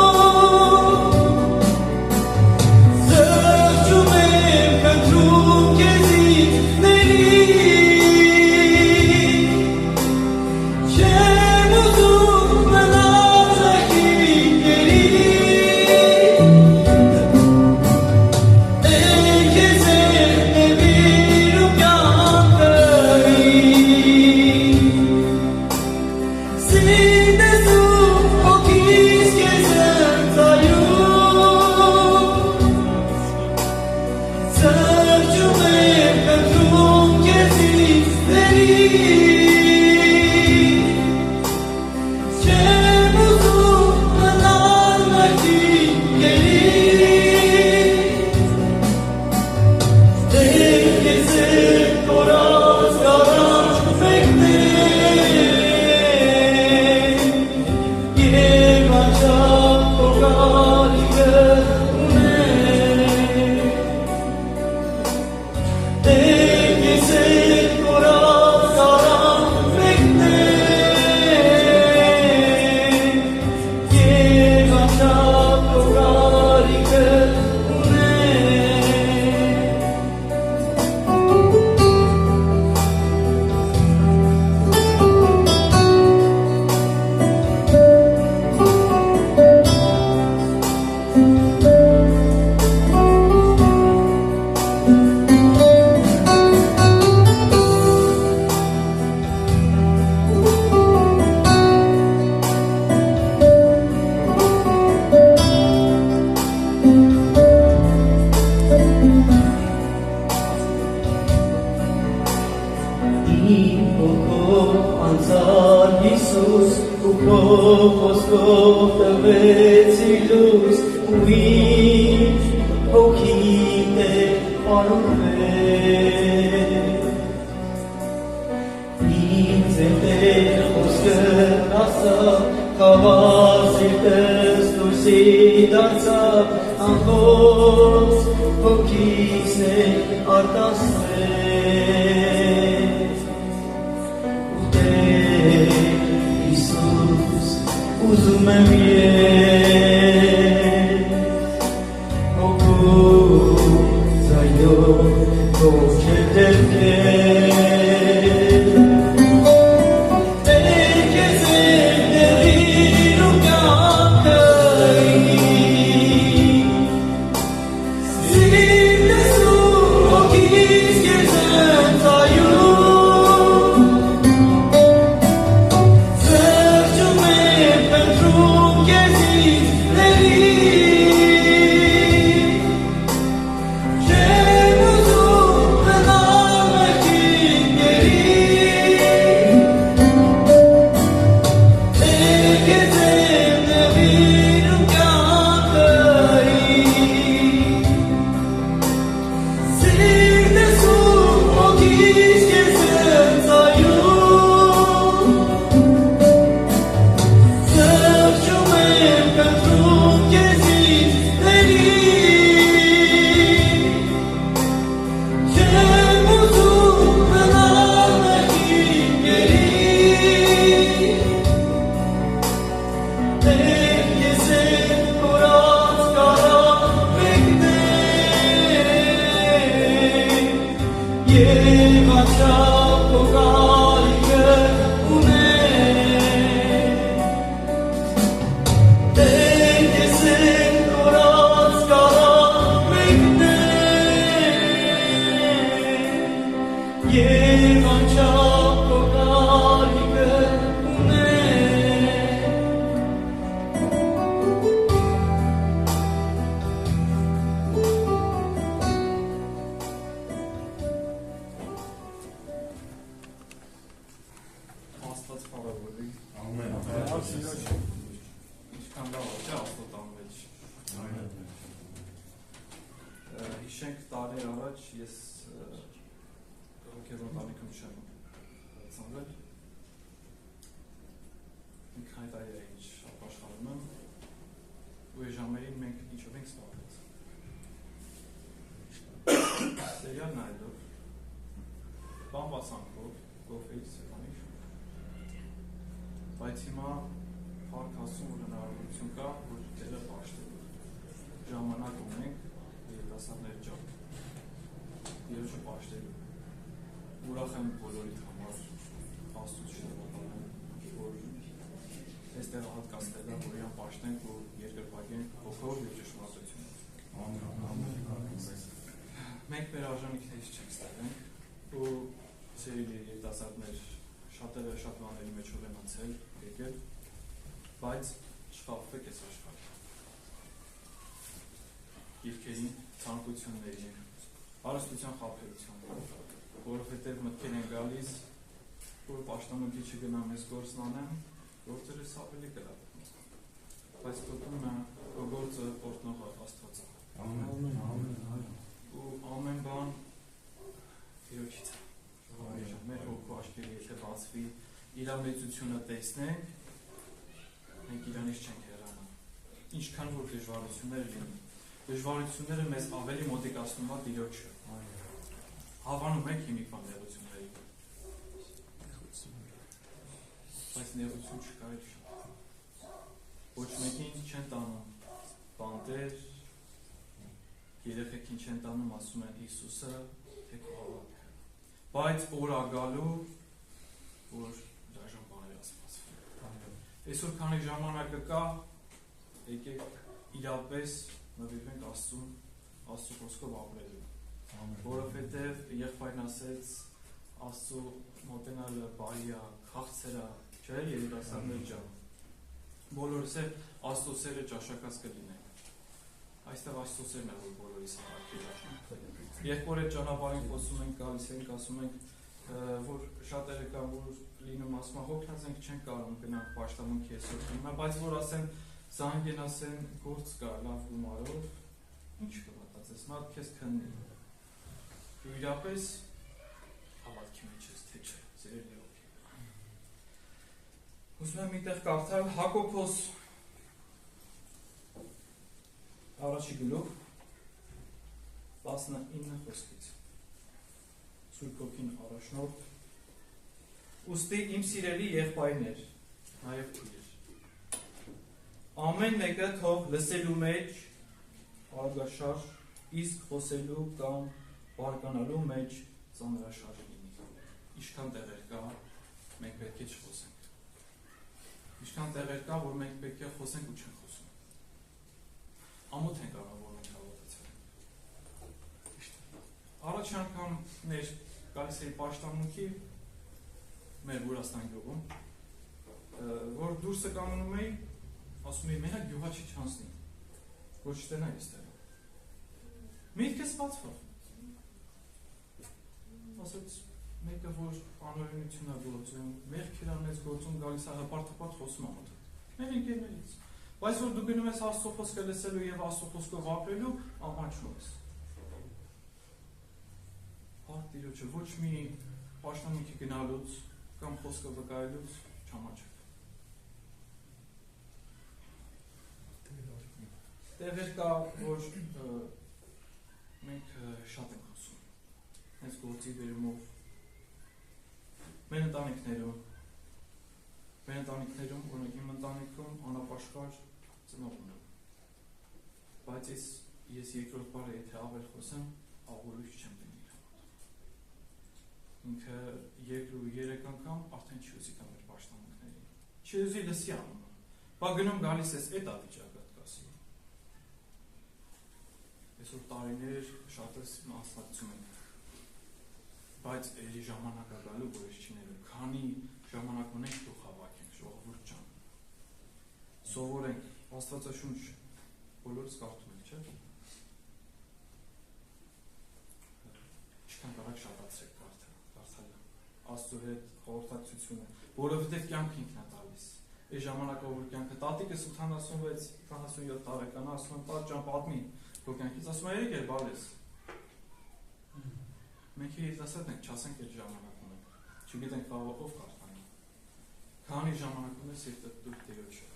You Հիշենք տարի առաջ ես հոգևոր ընտանիքում չեմ ծնվել։ Ինք հայտարարել է ինչ ապաշխարում եմ ու այս ժամերին մենք ինչով ենք զբաղված։ Սերիալ նայելով, բամբասանքով, գովեից սեղանի բայց հիմա փառք Աստծուն, որ հնարավորություն կա, որ դերը պաշտելու ժամանակ ունենք երիտասարդներ ջան, Տիրոջը պաշտելու։ Ուրախ եմ բոլորիդ համար, Աստծուց շնորհակալ եմ, որ այստեղ հատկացնել եմ, որ իրան պաշտենք ու երկրպագենք հոգով և ճշմարտությունով։ Մենք մեր արժանիքներից չենք ստեղենք ու սիրելի երիտասարդներ շատերը շատ բաների մեջով են անցել, եկել, բայց չխաբվեք այս աշխարհում։ Գիրքերին, ցանկություններին, հարստության խաբեության, որովհետև մտքեր են գալիս, որ պաշտամունքի չգնամ ես գործն անեմ, գործերս ավելի կլավ։ Բայց տոտում է, որ գործը օրտնողը Աստված է։ Ու ամեն բան Տիրոջից է։ Մեր հոգու աչքերը եթե բացվի, իր մեծությունը տեսնենք, մենք իրանից չենք հեռանա։ Ինչքան որ դժվարություններ լինեն, դժվարությունները մեզ ավելի մոտիկացնում է Տիրոջը։ Հավանում ենք հիմիկ բանտեղությունների, բայց նեղություն չկա իր շատ։ Ոչ մեկին չեն տանում բանտեր, երեխեքին չեն տանում, ասում են Հիսուսը, թե կհավատք։ Բայց օր ագալու, որ դաժան բաներ ասվածվում։ Այսօր քանի ժամանակը կա, եկեք իրապես նվիրվենք Աստծուն, Աստծու խոսքով ապրելու։ Որովհետև եղբայրն ասեց Աստծու մոտենալը բարի է, քաղցր է, չէ՞ երիտասարդներ ջան։ Բոլորս էլ Աստծո սերը ճաշակած կլինենք։ Այստեղ Աստծո սերն է, որ բոլորիս հաղորդել։ Երբ որ այդ ճանապարհին խոսում ենք, գալիս ենք, ասում ենք, որ շատերը կան, որ լինում ասում, հոգնած ենք չեն կարող գնանք պաշտամունքի այսօր գնում, բայց որ ասեն, զանգեն ասեն, գործ կա, լավ գումարով, ինչ կվատացես, մարդ քեզ քննի։ Ու իրապես հավատքի մեջ ես, թե չէ, սիրելի հոգի։ Ուզում եմ միտեղ կարդալ Հակոբոս առաջի գլուխ 19 խոսքից Սուրբ Հոգին առաջնորդ ուստի իմ սիրելի եղբայրներ նաև քույրեր ամեն մեկը թող լսելու մեջ արգաշար իսկ խոսելու կամ բարկանալու մեջ ծանրաշար լինի ինչքան տեղեր կա մենք պետք է չխոսենք ինչքան տեղեր կա որ մենք պետք է խոսենք ու չենք խոսում ամոթ ենք անում, որ մենք հավատացել ենք։ Առաջ անգամ մեր գալիս էի պաշտամունքի մեր Վուրաստան գյուղում, որ դուրսը կանգնում էի, ասում էի, մենակ գյուղա չի չանցնի, ոչ չտենա այստեղ։ Միտքս բացվավ։ Ասեց, մեկը որ անօրենություն է գործում, մեղք իրանից գործում գալիս է հպարտ խոսում ամոթ։ Մեր ընկերներից։ Բայց որ դու գնում ես Աստծո խոսքը լսելու և Աստծո խոսքով ապրելու, ամաչում ես։ Հարկ Տիրոջը ոչ մի պաշտամունքի գնալուց կամ խոսքը վկայելուց չամաչեք։ Տեղեր կա, որ մենք շատ ենք խոսում։ Հենց գործի վերումով մեր ընտանիքներում, օրինակ իմ ընտանիքում անապաշխար ծնող ունեմ, բայց ես երկրորդ բարը եթե ավել խոսեմ, աղորույց չեմ դնի իր համար։ Ինքը երկրու երեք անգամ արդեն չի ուզի կա մեր պաշտամունքներին։ Չի ուզի լսի անունը, բա գնում գալիս ես էդ ավիճակատ կասի։ Այսօր տարիներ շատս մասնակցում ենք, բայց էլի ժամանակ ագալու, որ ես չիներում, քանի ժամանակ ունենք դու խավակ ենք, ժողովուրդ ջան։ Սովորենք, Աստվածաշունչ բոլորս կարդում ենք, չէ՞։ Ինչքան կարող շատացրեք կարդալը։ Աստծո հետ խորհրդակցությունը, որովհետև կյանքը ինքն է տալիս։ Այս ժամանակով որ կյանքը տատիկս 86-87 տարեկան ասում եմ, «Տատ ջան, պատմի քո կյանքից», ասում եմ, «Երեք էր բալես»։ Մենք երիտասարդ ենք, չասենք այդ ժամանակ ունենք, չգիտենք կարող ով կարդանի, քանի ժամանակ ունես սիրտը դու Տիրոջը։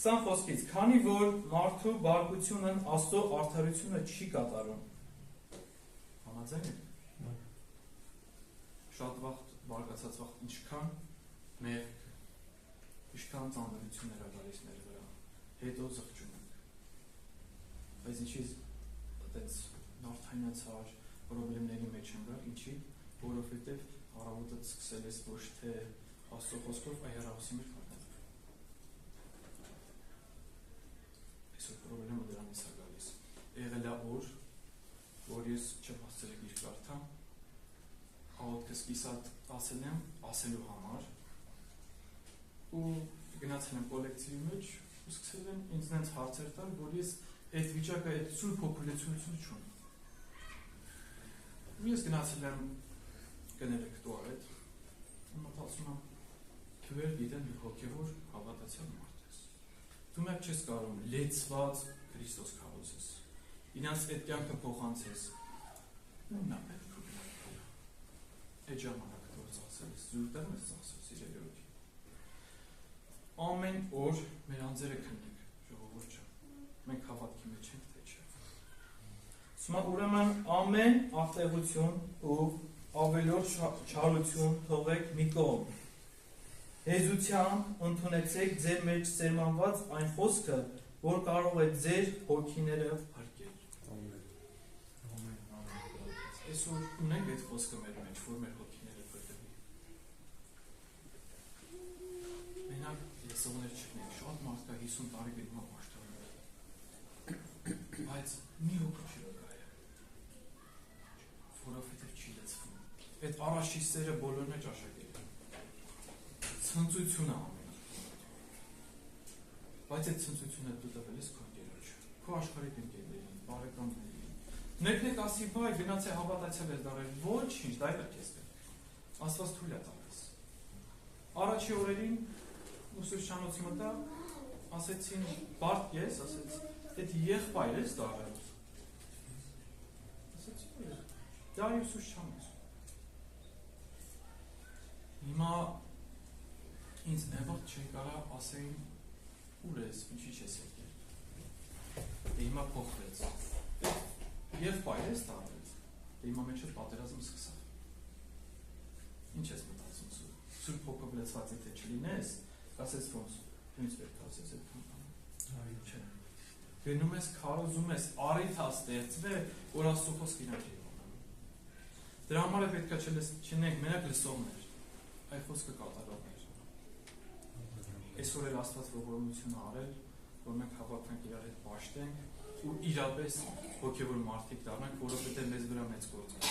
20 խոսքից, քանի որ մարդու բարկությունն Աստծո արդարությունը չի կատարում։ Համաձայն եք։ Շատ վաղ բարկացած վաղ ինչքան մեղք, ինչքան ծանրություններ ա գալիս մեր վրա, հետո զղջում ենք։ Բայց ինչի այդպես նարդայնացար պրոբլեմների մեջ են գալ, ինչի, որովհետև առավոտը սկսել ես ոչ թե Աստծո խոսքով, այլ հեռախոսի մեջ կարդալ։ Այսօր պրոբլեմը դրանից է գալիս։ Եղել է օր, որ ես չեմ հասցրել գիրք կարդամ, աղոթքս կիսատ ասել եմ ասելու համար ու գնացել եմ կոլեկտիվի մեջ ու սկսել եմ ինձ նենց հարցեր տալ, որ ես այդ վիճակը, այդ սուր պոպուլյացիոնություն չունեմ։ Ու ես գնացել եմ գնել եք տուալետ ու մտածում եմ դու էլ գիտեն դու հոգևոր հավատացյալ մարդ ես։ Դու մեկ չես կարող լեցված Քրիստոս քարոզես։ Իրենց այդ կյանքը փոխանցես։ Ու նա պետք է գնալ։ Այդ ժամանակը որ ծախսել ես, զուր տեղ ես ծախսել սիրելի որդի։ Ամեն օր մեր անձերը քննենք, ժողովուրդ ջան։ Մենք հավատքի մեջ ենք, թե չէ։ Սա ուրեմն ամեն արտեղություն ու ավելորդ չարություն թողեք մի կողմ։ Հեզությամբ ընդունեցեք ձեր մեջ սերմանված այն խոսքը, որ կարող է ձեր հոգիները հարգել։ Այսօր ունենք այդ խոսքը մեր մեջ, որ մեր հոգիները բրդվի։ Մենակ լսողներ չկնենք, շատ մարդ կա 50 տարի գնում ապաշտարում, բայց մի հոգի չի վկայ է, որովհետև չի լծվում։ Այդ առաջի սերը բոլորն է ճաշակել։ Ցնծությունը ամենը։ Բայց այդ ցնծությունը դու տվել ես քո ընկերոջ, քո աշխարհիկ ընկերներին, բարեկամներին։ Մեկն է ասի, բայ գնացե հավատացել ես դարել, ոչինչ, դա էլ քեզ պետք։ Աստված թույլ է տալիս։ Առաջի օրերին ուսուցչանոցի մտա, ասեցին, բարդ ես, ասեց, այդ եղբայր ես դարել։ Ասեցի, դա ուսուցչանոց։ Հիմա ինձ նեղոտ չի կարա ասեին ուր ես, ինչի չես եկել։ Հիմա փոխվեց։ Եվ պայր ես տարվեց։ Հիմա մեջ էլ պատերազմ սկսավ։ Ինչ ես մտածում սուր։ Սուր փոքով լեցված եթե չլինես, ասես ոնց, ինձ պետք ասես այդ բանը։ Չէ։ Գնում ես, քարոզում ես, առիթ ա ստեղծվել, որ Աստծո խոսքը իրար չի ողանում։ Դրա համար է պետք է չնենք մենակ լսողներ, այլ խոսքը կատարողներ։ Այսօր էլ Աստված ողորմություն արել, որ մենք հավատանք իրար հետ պաշտենք ու իրապես հոգևոր մարդիկ դառնանք, որովհետև մեզ վրա մեծ գործ կա։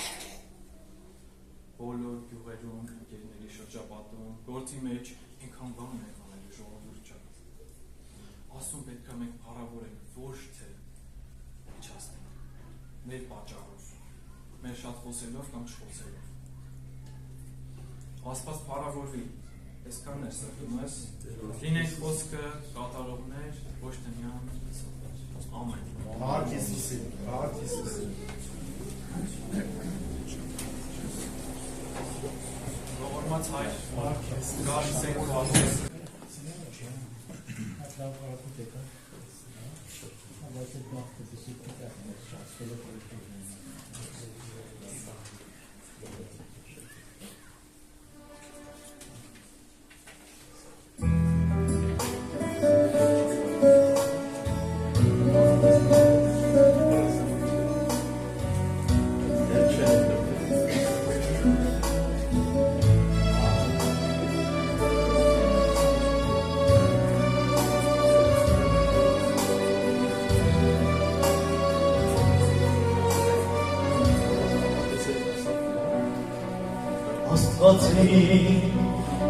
Բոլոր գյուղերում, ընկերների շրջապատում, գործի մեջ ինքան բան ենք անելու ժողովուրդ ջան։ Աստծուն պետք է մենք փառավորենք, ոչ թե իջացնենք մեր պատճառով, մեր շատ խոսելով կամ չխոսելով։ Աստված փառավորվի։ Այսքանն է սրտում ես, լինենք խոսքը կատարողներ, ոչ թե միայն լսողներ։ Ամեն։ Հարկ Հիսուսի, հարկ Հիսուսի։ Ողորմած Հայր, գալիս ենք քո անունով։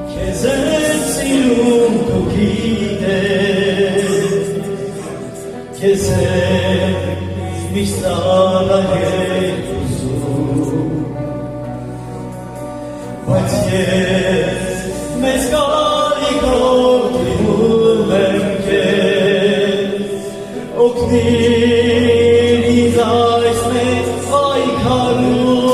Քեզ եմ սիրում դու գիտես, քեզ եմ միշտ արագել ուզում, բայց ես մեզ կարիքով դիմում եմ քեզ, օգնիր ինձ այս մեծ պայքարում,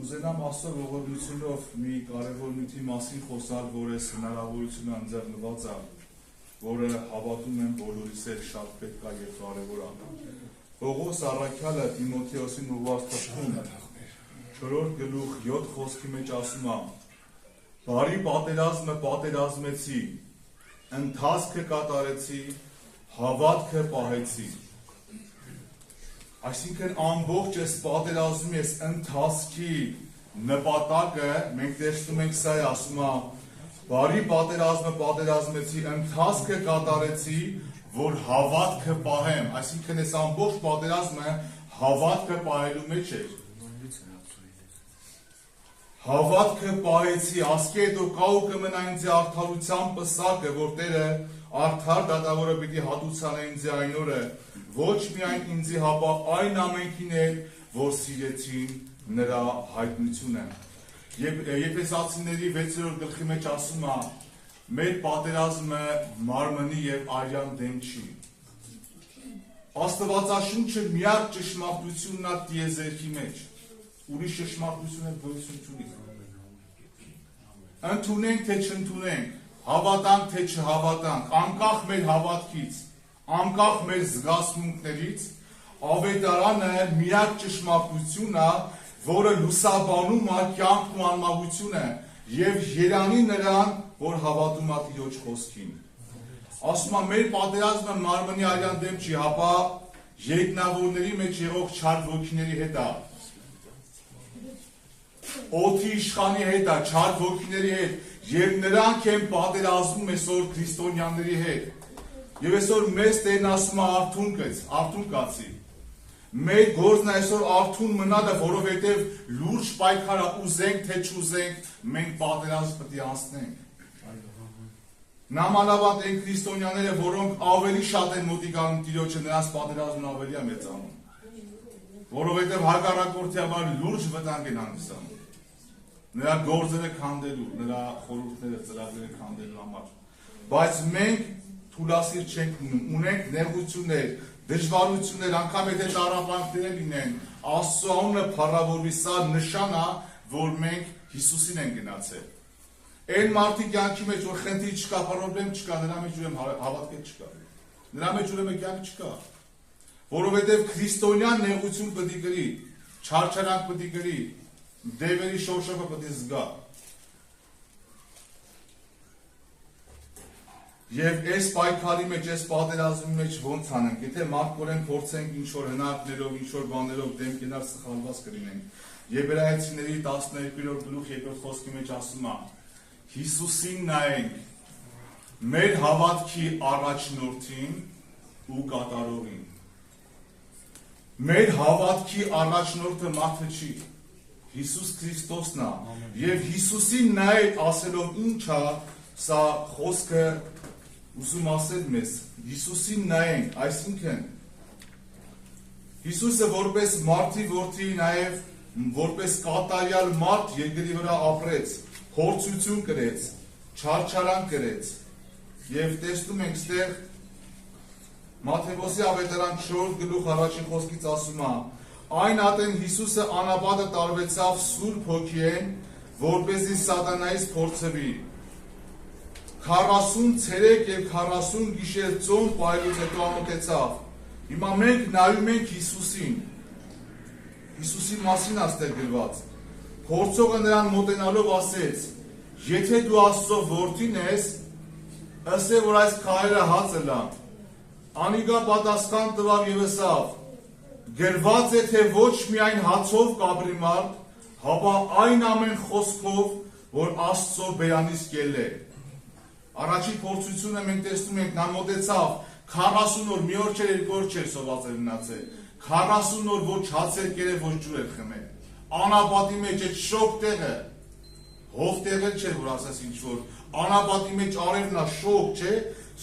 Ուզենամ Աստծո ողորմությունով մի կարևոր նյութի մասին խոսալ, որ այս հնարավորությունը ընձեռնված է, որը հավատում եմ բոլորիս էլ շատ պետք է եւ կարևոր է։ Պողոս առաքյալը Տիմոթեոսին ուղղված թղթում 4 գլուխ 7 խոսքի մեջ ասում է. «Բարի պատերազմը պատերազմեցի, ընթացքը կատարեցի, հավատքը պահեցի»։ Այսինքն ամբողջ այս պատերազմի այս ընթացքի նպատակը մենք տեսնում ենք սա է, ասում է բարի պատերազմը պատերազմեցի, ընթացքը կատարեցի, որ հավատքը պահեմ, այսինքն այս ամբողջ պատերազմը հավատքը պահելու մեջ էր։ Հավատքը պահեցի, ասկի հետո կա ու կմնա ինձ արդարության պսակը, որ Տերը արդար դատավորը պիտի հատուցան ինձ այն օրը, ոչ միայն ինձի հապա այն ամենքին էլ, որ սիրեցին նրա հայտնությունը։ Եփեսացիների 6-րդ գլխի մեջ ասում է. մեր պատերազմը մարմնի եւ արյան դեմ չի։ Աստվածաշունչը միակ ճշմարտությունն է տիեզերքի մեջ։ Ուրիշ ճշմարտություն էլ գոյություն չունի։ Ընդունենք թե չընդունենք, հավատանք թե չհավատանք, անկախ մեր հավատքից, անկախ մեր զգացմունքներից, ավետարանը միակ ճշմարտությունն է, որը լուսաբանում է կյանքն ու անմահությունը եւ երանի նրան, որ հավատում է Տիրոջ խոսքին։ Ասում է մեր պատերազմը մարմնի արյան դեմ չի, հապա երկնավորների մեջ եղող չար ոգիների հետ է։ Օդի իշխանի հետ է, չար ոգիների հետ, եւ նրանք են պատերազմում այսօր քրիստոնյաների հետ։ Եվ այսօր մեզ Տերն ասում է արթուն կացի։ Մեր գործն այսօր արթուն մնալը, որովհետև լուրջ պայքարը ուզենք թե չուզենք, մենք պատերազմ պետք է անցնենք։ Նամանավանդ են քրիստոնյաները, որոնք ավելի շատ են մոտիկ անում Տիրոջը, նրանց պատերազմն ավելի է մեծանում։ Որովհետև հակառակորդի համար լուրջ վտանգ են հանդիսանում։ Նրա գործերը քանդելու, նրա խորհուրդները, ծրագրերը քանդելու համար։ Բայց մենք թուլասիր չենք ունում, ունենք նեղություններ, դժվարություններ, անգամ եթե տառապանքներ լինեն, Աստծո անունը փառավորվի, սա նշան է, որ մենք Հիսուսին ենք գնացել։ Այն մարդի կյանքի մեջ, որ խնդիր չկա, պրոբլեմ չկա, նրա մեջ ուրեմն հավատք չկա։ Նրա մեջ ուրեմն կյանք չկա։ Որովհետև քրիստոնյան նեղություն պետք է գրի, չարչարանք պետք է գրի, դևերի շոշափը պետք է զգա։ Եվ այս պայքարի մեջ, այս պատերազմի մեջ ոնց անենք, եթե մարդկորեն փորձենք ինչ-որ հնարքներով, ինչ-որ բաներով դեմ կենար սխալված կլինենք։ Եբրայեցիների 12-րդ գլուխ 2-րդ խոսքի մեջ ասում է. Հիսուսին նայենք, մեր հավատքի առաջնորդին ու կատարողին։ Մեր հավատքի առաջնորդը մարդը չի, Հիսուս Քրիստոսն է, եւ Հիսուսին նայեք ասելով ինչ է, սա խոսքը ուզում ասել մեզ, Հիսուսին նայենք, այսինքն Հիսուսը որպես մարդի որդի, նաեւ որպես կատարյալ մարդ երկրի վրա ապրեց, փորձություն կրեց, չարչարան կրեց, եւ տեսնում ենք ստեղ Մատթեոսի ավետարան 4 գլուխ առաջին խոսքից ասում է. այն ատեն Հիսուսը անապատը տարվեցավ Սուրբ Հոգիեն, որպեսզի սատանայից փորձվի։ 40 ցերեկ եւ 40 գիշեր ծոմ պայլուց հետո ամոթեցավ։ Հիմա մենք նայում ենք Հիսուսին։ Հիսուսի մասին է ստեղ գրված։ Փորձողը նրան մոտենալով ասեց. եթե դու Աստծո որդին ես, ասե որ այս քարերը հացը լան։ Անիգա պատասխան տվավ եւ ասավ. գրված է թե ոչ միայն հացով կապրի մարդ, հապա այն ամեն խոսքով, որ Աստծո բերանից կել է։ Առաջին փորձությունը մենք տեսնում ենք, նա մոտեցավ 40 օր, մի օր չէր, երկու օր չէր սոված էր մնացել։ 40 օր ոչ հաց էր կերել, ոչ ջուր էր խմել։ Անապատի մեջ այդ շոկ տեղը, հով տեղը չէր, որ ասես ինչ որ, անապատի մեջ արևն է շոկ, չէ,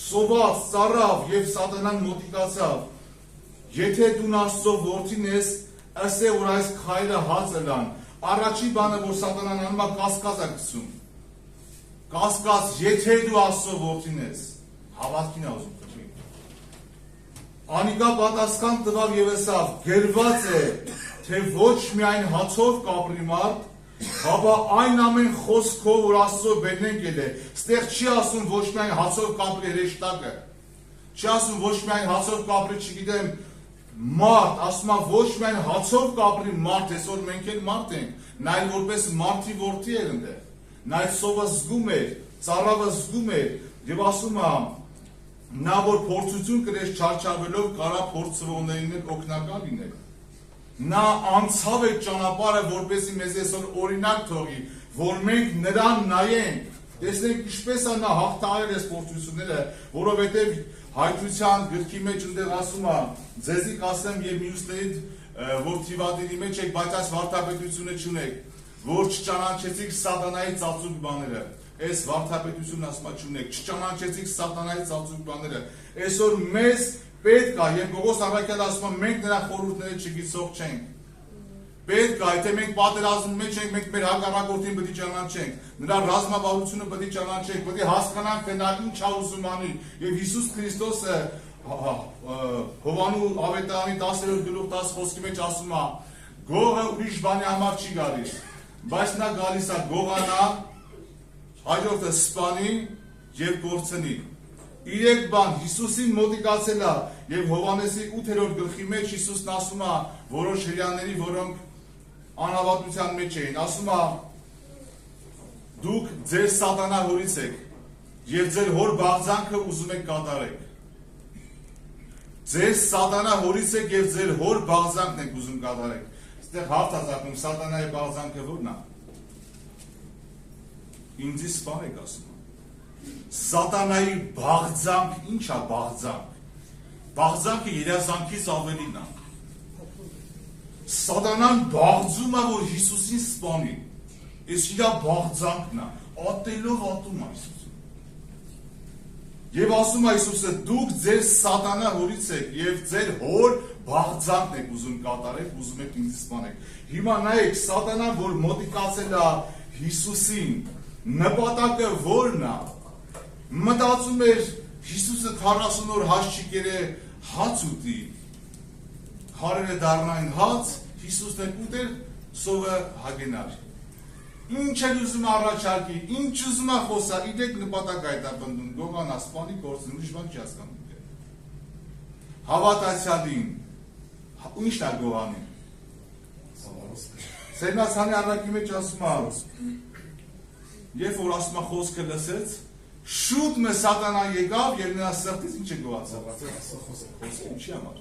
սոված, ծարավ եւ սատանան մոտիկացավ։ Եթե դու Աստծո որդին ես, ասե որ այս քայլը հացը լան։ Առաջի բանը, որ սատանան անում է, կասկած է գցում։ Կասկած, եթե դու Աստծո որդին ես, հավատքին է ուզում քչի։ Անիկա պատասխան տվավ եւ ասավ. գրված է, թե ոչ միայն հացով կապրի մարդ, հապա այն ամեն խոսքով, որ Աստծո բերնեն կել է։ Ստեղ չի ասում ոչ միայն հացով կապրի հրեշտակը, չի ասում ոչ միայն հացով կապրի, չգիտեմ, մարդ, ասում է ոչ միայն հացով կապրի մարդ, այսօր մենք էլ մարդ ենք, նայել որպես մարդի որդի էր ընդեղ, նայել սովը զգում էր, ծառավը զգում էր, եւ ասում է, նա որ փորձություն կրեց չարչարվելով, կարա փորձվողներին էլ օգնական լինել։ Նա անցավ այդ ճանապարհը, որպեսզի մեզ այսօր օրինակ թողի, որ մենք նրան նայենք, տեսնենք ինչպես է նա հաղթահարել այս փորձությունները, որովհետև հայտնության գրքի մեջ ընդեղ ասում է, ձեզի կասեմ եւ մյուսներին, որ թիվադիրի մեջ եք, բայց այս վարդապետությունը չունեք, որ չճանաչեցիք սատանայի ծածուկ բաները։ Այս վարդապետությունն ասում է չունեք, չճանաչեցիք սատանայի ծածուկ բաները։ Այսօր մեզ պետք է, եւ Պողոս առաքյալը ասում է, մենք նրա խորհուրդները չգիտող չենք։ Պետք է, եթե մենք պատերազմի մեջ ենք, մենք մեր հակառակորդին պետք է ճանաչենք, նրա ռազմավարությունը պետք է ճանաչենք, պետք է հասկանանք, թե նա ինչ է ուզում անի։ Եվ Հիսուս Քրիստոսը Հովանու ավետարանի 10-րդ գլուխ 10 խոսքի մեջ ասում է. գողը ուրիշ բանի համար չի գալիս, բայց նա գալիս է գողանա, հաջորդը սպանի եւ կորցնի։ 3 բան Հիսուսին մոտիկացել է եւ Հովանեսի 8-րդ գլխի մեջ Հիսուսն ասում է որոշ հрьяաների, որոնք անհավատության մեջ էին, ասում է. դուք ձեր սատանա հորից եք եւ ձեր հոր բաղձանքը ուզում եք կատարեք։ Ձեր սատանա հորից եք եւ ձեր հոր բաղձանքն եք ուզում կատարեք։ Այստեղ հարց է ծագում, սատանայի բաղձանքը ո՞րն է։ Ինձ սպան եք ասում։ Սատանայի բաղձանք, ի՞նչ է բաղձանք։ Բաղձանքը երազանքից ավելին է։ Սատանան բաղձում է, որ Հիսուսին սպանի։ Այս իր բաղձանքն է, ատելով ատում է Հիսուսին։ Եվ ասում է Հիսուսը, դուք ձեր սատանա հորից եք և ձեր հոր բաղձանքն եք ուզում կատարեք, ուզում եք ինձ սպանեք։ Հիմա նայեք, սատանան, որ մոտիկացել է Հիսուսին, նպատակը որն է, մտածում էր Հիսուսը 40 օր հաց չի կերե հաց ուտի, հարերը դառնային հաց, Հիսուսն էլ ուտեր, սովը հագենար։ Ինչ էլ ուզում առաջարկի, ինչ ուզում է խոսա, իրեք նպատակ այդ է բնդում, գողանա, սպանի գործն, ուրիշ բան չի հասկանում։ Հավատացյալին, ինչն է գողանին։ Սերնացանի առակի մեջ ասում է, երբ որ ասում է խոսքը լսեց, շուտ մը սատանա եկավ և նրա սրտից ինչ է գողացավ։ Խոսքը ինչի համար։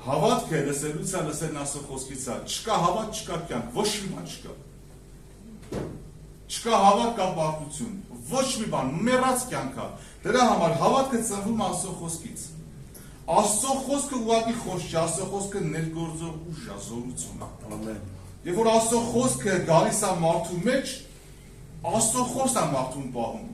Հավատքը լսելուց է լսելն ասող խոսքից է, չկա հավատ, չկա կյանք, ոչ մի բան չկա։ Չկա հավատ կա պարտություն, ոչ մի բան, մեռած կյանք է։ Դրա համար հավատքը ծնվում է ասող խոսքից։ Աստծո խոսքը ուղղակի խոսք չէ, Աստծո խոսքը ներգործող ուժ է, զորություն է։ Երբ որ Աստծո խոսքը գալիս է մարդու մեջ, Աստծո խոսքն է մարդուն պահում։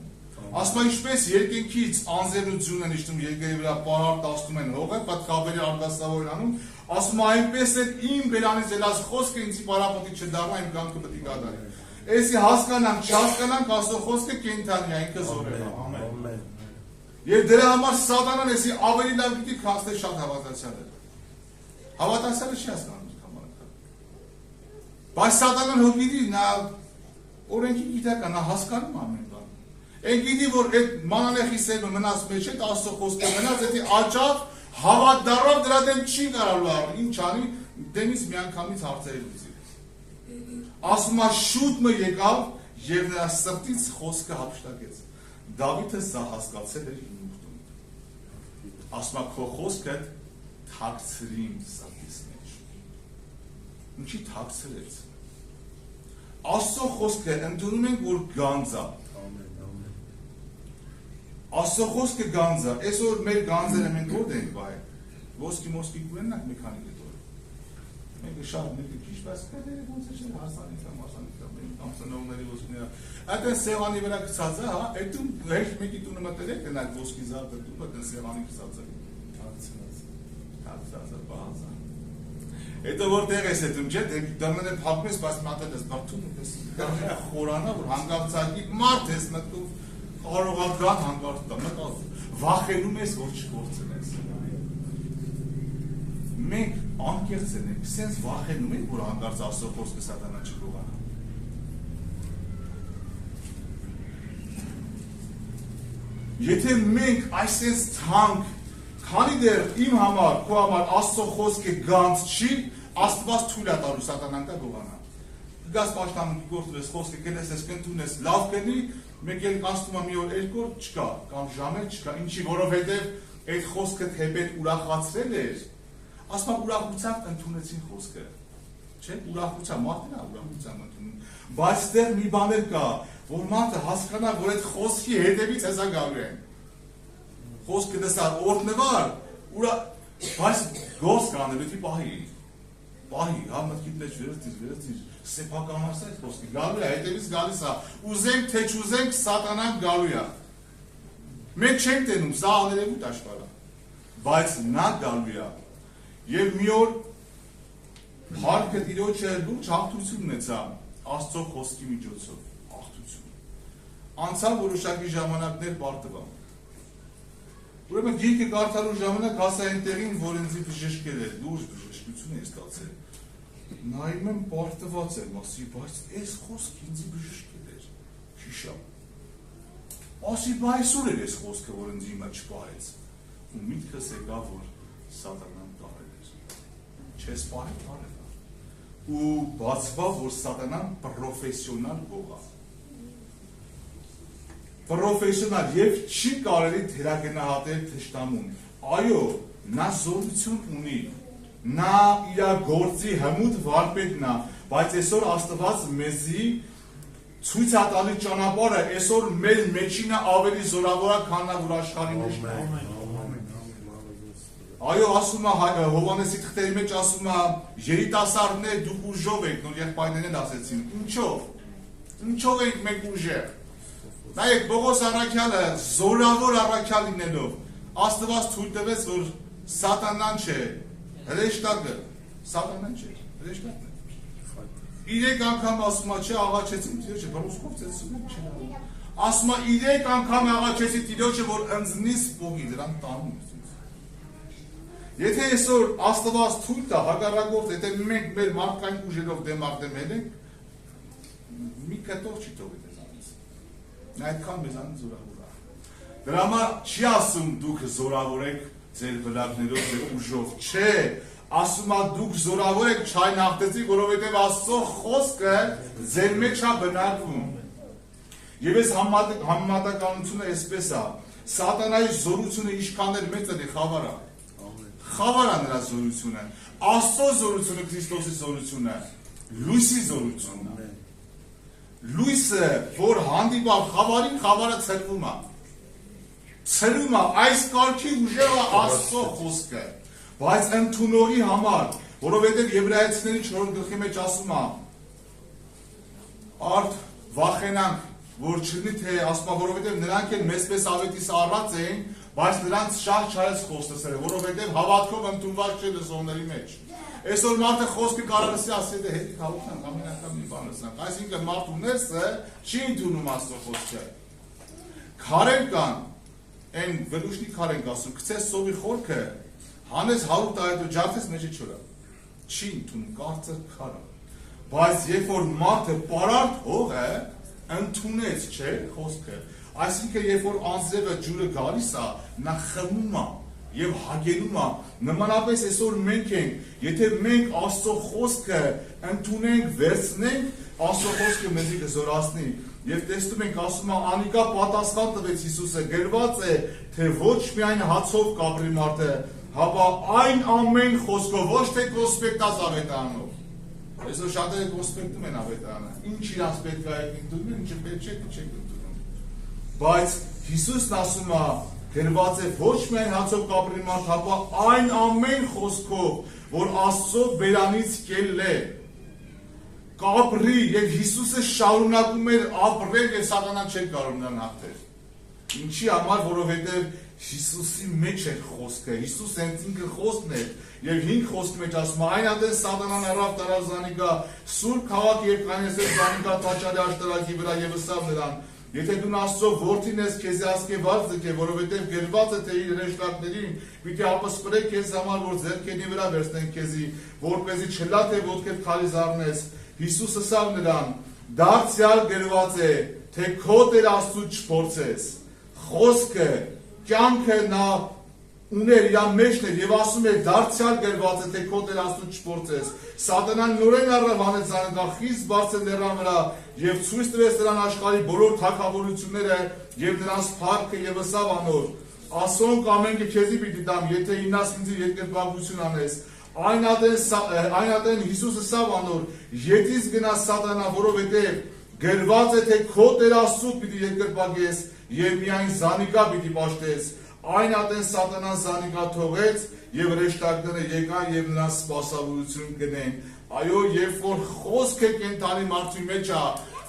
Ասում է ինչպես երկինքից անձեռնություն են իջնում երկրի վրա պարարտ աստում են հողը, պատկաբերի արգասավոր են անում, ասում է այնպես էլ իմ բերանից ելած խոսքը ինձի պարապոտի չդառնա, իմ կյանքը պետք է կատարի։ Էսի հասկանանք, չհասկանանք, Աստծո խոսքը կենդանի է, ինքը զոր է։ Ամեն։ Եվ դրա համար սատանան էսի ավելի լավ գիտի, քան թե շատ հավատացյալը։ Հավատացյալը չի հասկանում կամարակը։ Բայց սատանան հո գիտի, նա օրենքի գիտական, նա հասկանում ամեն բան։ Են գիտի, որ այդ մանանեխի սևը մնաց մեջ հետ, Աստծո խոսքը մնաց, էդի աճավ, հավատ դառավ, դրա դեմ չի կարալու առ, ինչ անի, դեմից միանգամից հարցերի լուծի։ Ասում է շուտ մը եկավ և նրա սրտից խոսքը հափշտակեց։ Դավիթը սա հասկացել էր իր ուխտում։ Ասում է քո խոսքը թաքցրին սրտիս մեջ։ Ինչի թաքցրեց։ Աստծո խոսքը ընդունում ենք, որ գանձ է։ Աստծո խոսքը գանձ է, այսօր մեր գանձերը մենք ո՞րդ ենք բայ։ Ոսկի մոսկի կունենանք մի քանի դետոր։ Մենք շատ մեկը քիչ բայց կդերը ոնց է հարսանիք կամ ծնողների ոսկիները։ Այդ սեղանի վրա գցած է, հա, այդում հեշտ մեկի տունը մտել եք դնակ ոսկի զարդը դու այդ սեղանի գցած է։ Թաքցած բաց։ Հետո որտեղ ես այդում չէ, դեմն է փակվես, բայց մատել ես բարթում ես։ Դա խորանա, որ հանգարցակի մարդ ես մտնում կարող է գան հանգարց դա, մտած վախենում ես, որ չգործնես։ Մենք անկեղծ ենք, սենց վախենում ենք, որ հանգարց Աստծո խոսքը սատանա չգողանա։ Եթե մենք այսպես թանկ, քանի դեռ իմ համար, քո համար Աստծո խոսքը գանձ չի, Աստված թույլ է տալու սատանան կա գողանա։ Գաս պաշտամունքի գործում ես խոսքը կնեսես, կընդունես, լավ կնի, մեկ էլ կաստում է մի օր երկու օր չկա, կամ ժամեր չկա, ինչի, որովհետև այդ խոսքը թեպետ ուրախացրել էր, ասում է ուրախությամբ ընդունեցին խոսքը, չէ, ուրախությամբ, մարդն է ուրախությամբ ընդունում, բայց դեռ մի բաներ կա, որ մարդը հասկանա, որ այդ խոսքի հետևից հեսա գալու են, խոսքը դեսար օրտնվար, բայց գործ կանել, էդի պահի, հա մտքիդ մեջ վերցիր, սեփական հարց է այդ խոսքը, գալու է, հետևից գալիս է, ուզենք թե չուզենք, սատանան գալու է, մենք չենք տենում, սա աներևույթ աշխարհը, բայց նա գալու է, և մի օր հարկը տիրոջը լուրջ հաղթություն ունեցա, Աստծո խոսքի միջոցով, հաղթություն, անցավ որոշակի ժամանակներ պարտվա, ուրեմն գիրքը կարդալու ժամանակ հասա այնտեղին, որ ինձի բժշկել էր, լուրջ բժշկություն է ստացել, նայում եմ պարտված եմ, ասի, բայց այս խոսքը ինձի բժշկել էր, քիշա, ասի, այսօր էր այս խոսքը, որ ինձի հիմա չպահեց, ու միտքս եկա, որ սատանան տարել էր, չես պահել տարել է, ու բացվա, որ սատանան պրոֆեսիոնալ գողա, պրոֆեսիոնալ և չի կարելի թերագնահատել թշնամուն, այո, նա զորություն ունի, նա իր գործի հմուտ վարպետն է, բայց այսօր Աստված մեզի ցույց է տալի ճանապարհը, այսօր մեր մեջինը ավելի զորավոր է, քան նա որ աշխարհի մեջ է։ Այո, ասում է Հովանեսի թղթերի մեջ ասում է երիտասարդներ դուք ուժով եք, նոր եղբայրներն ասեցին։ Ինչով ենք մենք ուժեղ։ Նայեք, Պողոս առաքյալը զորավոր առաքյալ լինելով, Աստված թույլ տվեց, որ սատանան չէ, հրեշտակը, սատանան չէ, հրեշտակն է։ 3 անգամ ասում է, չէ, աղաչեցին Տիրոջը, բռուսկով ծեցում եք, չէ։ Ասում է 3 անգամ աղաչեցի Տիրոջը, որ ընձնի սպողի, դրան տանում է։ Եթե այսօր Աստված թույլ տա հակառակորդ, եթե մենք մեր մարդկային ուժերով դեմ արդեմ ենք, մի կտոր չի թողի դեզանից։ Նա այդքան մեզանից զորավոր է։ Դրա համար չի ասում դուք զորավոր եք ձեր բլակներով, ձեր ուժով, չէ, ասում է դուք զորավոր եք չայն հաղթեցի, որովհետև Աստծո խոսքը ձեր մեջ է բնակվում։ Եվ այս համեմատականությունը այսպես է, սատանայի զորությունը ինչքան էլ մեծ է, խավար է։ Խավար է նրա զորությունը, Աստծո զորությունը, Քրիստոսի զորությունը, լույսի զորությունը։ Լույսը, որ հանդիպավ խավարին, խավարը ցրվում է։ Ցրում է, այս կարգի ուժեղը Աստծո խոսքը, բայց ընդունողի համար, որովհետև Եբրայեցիների 4 գլխի մեջ ասում է, արդ վախենանք, որ չլինի թե ասում է, որովհետև նրանք էլ մեզպես ավետիս առած էին, բայց նրանց շահ չարեց խոստսերը, որովհետև հավատքով ընդունված չէ լսողների մեջ։ Այսօր մարդը խոսքը կարող է ասել, թե հետի հավատանք, ամեն անգամ մի բան լսանք, այսինքն մարդու ներսը չի ընդունում Աստծո խոսքը։ Քարեր կան, այն վրուշնի քարենք ասում, գցես սովի խորքը, հանես 100 տարի ջարդես մեջը չորա։ Չի ընդունում, կարծր քարը։ Բայց երբ որ մարդը պարարտ հող է, ընդունեց, չէ, խոսքը։ Այսինքն երբ որ անձրևը ջուրը գալիս է, նա խմում է եւ հագենում է, նմանապես այսօր մենք ենք, եթե մենք Աստծո խոսքը ընդունենք, վերցնենք, Աստծո խոսքը մեզ կզորացնի։ Եվ տեսնում ենք, ասում է, անիկա պատասխան տվեց Հիսուսը, գրված է, թե ոչ միայն հացով կապրի մարդը, հապա այն ամեն խոսքով, ոչ թե կոսպեկտած ավետարանով։ Այսօր շատերը կոսպեկտում են ավետարանը, ինչ իրանց պետք է ընդունում, ինչը պետք չէ, չեք ընդունում։ Բայց Հիսուսն ասում է, գրված է ոչ միայն հացով կապրի մարդ, հապա այն ամեն խոսքով, որ Աստծո բերանից կել է, կապրի, եւ Հիսուսը շարունակում էր ապրել եւ սատանան չէր կարող նրան հաղթել։ Ինչի համար, որովհետեւ Հիսուսի մեջ էր խոսքը, Հիսուս հենց ինքը խոսքն էր, եւ 5 խոսքի մեջ ասում է, այն ադեն սատանան առավ տարավ Զանիկա, սուրբ քաղաք եւ կանեսեց Զանիկա տաճարի աշտարակի վրա եւ ըսավ նրան, եթե դու Աստծո որդին ես, քեզ ասկեված դկե, որովհետեւ գրված է, թե իր հրեշտակներին պիտի ապսպրե քեզ համար, որ ձեռքերի վրա վերցնեն քեզի, որպեսզի չլա թե ոտքդ քալի զառնես։ Հիսուս ըսավ նրան, դարձյալ գրված է, թե քո Տեր Աստծուց չփորձես։ Խոսքը կյանքը նա ուներ իր մեջն էր եւ ասում էր դարձյալ գրված է թե քո Տեր Աստծուց չփորձես։ Սատանան նորեն առավ հանեց Զանիկա խիստ բարձր լեռան վրա եւ ցույց տվեց նրան աշխարհի բոլոր թագավորությունները եւ նրանց փառքը եւ ըսավ անոր. ասոնք ամենքը քեզի պիտի տամ, եթե իննաս ինձ երկրպագություն անես։ Այն ատեն Հիսուսը ըսավ անոր. Ետից գնաս Սատանա, որովհետեւ գրված է թե քո Տեր Աստծուց պիտի երկրպագես եւ միայն Զանիկա պիտի պաշտես։ Այն ատեն Սատանան Զանիկա թողեց եւ հրեշտակները եկան եւ նրան սպասավորություն գնեն։ Այո, երբ որ խոսքը կենթանի մարդու մեջ է,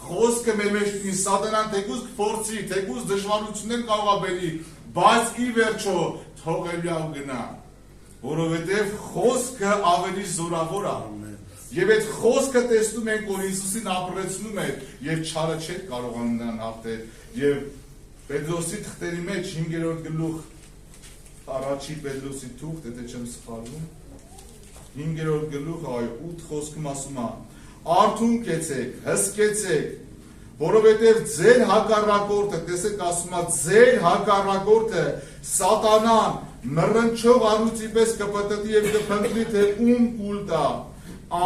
խոսքը մեր մեջ ունի, Սատանան թեկուզ կփորձի, թեկուզ դժվարություններ կարող է բերի, բայց ի վերջո թողել ու գնա, որովհետեւ խոսքը ավելի զորավոր է։ Եվ այդ խոսքը տեսնում ենք, որ Հիսուսին ապրեցնում է եւ չարը չէր կարողանում նրան հաղթել։ Եվ Պետրոսի թղթերի մեջ 5-րդ գլուխ առաջի Պետրոսի թուղթ, եթե չեմ սխալվում, 5-րդ գլուխ 8 խոսքում ասում է. Արթուն կեցեք, հսկեցեք, որովհետև ձեր հակառակորդը, տեսեք ասում է, ձեր հակառակորդը Սատանան մռնչող առյուծի պես կպտտի եւ կփնտրի, թե ում կուլ տա,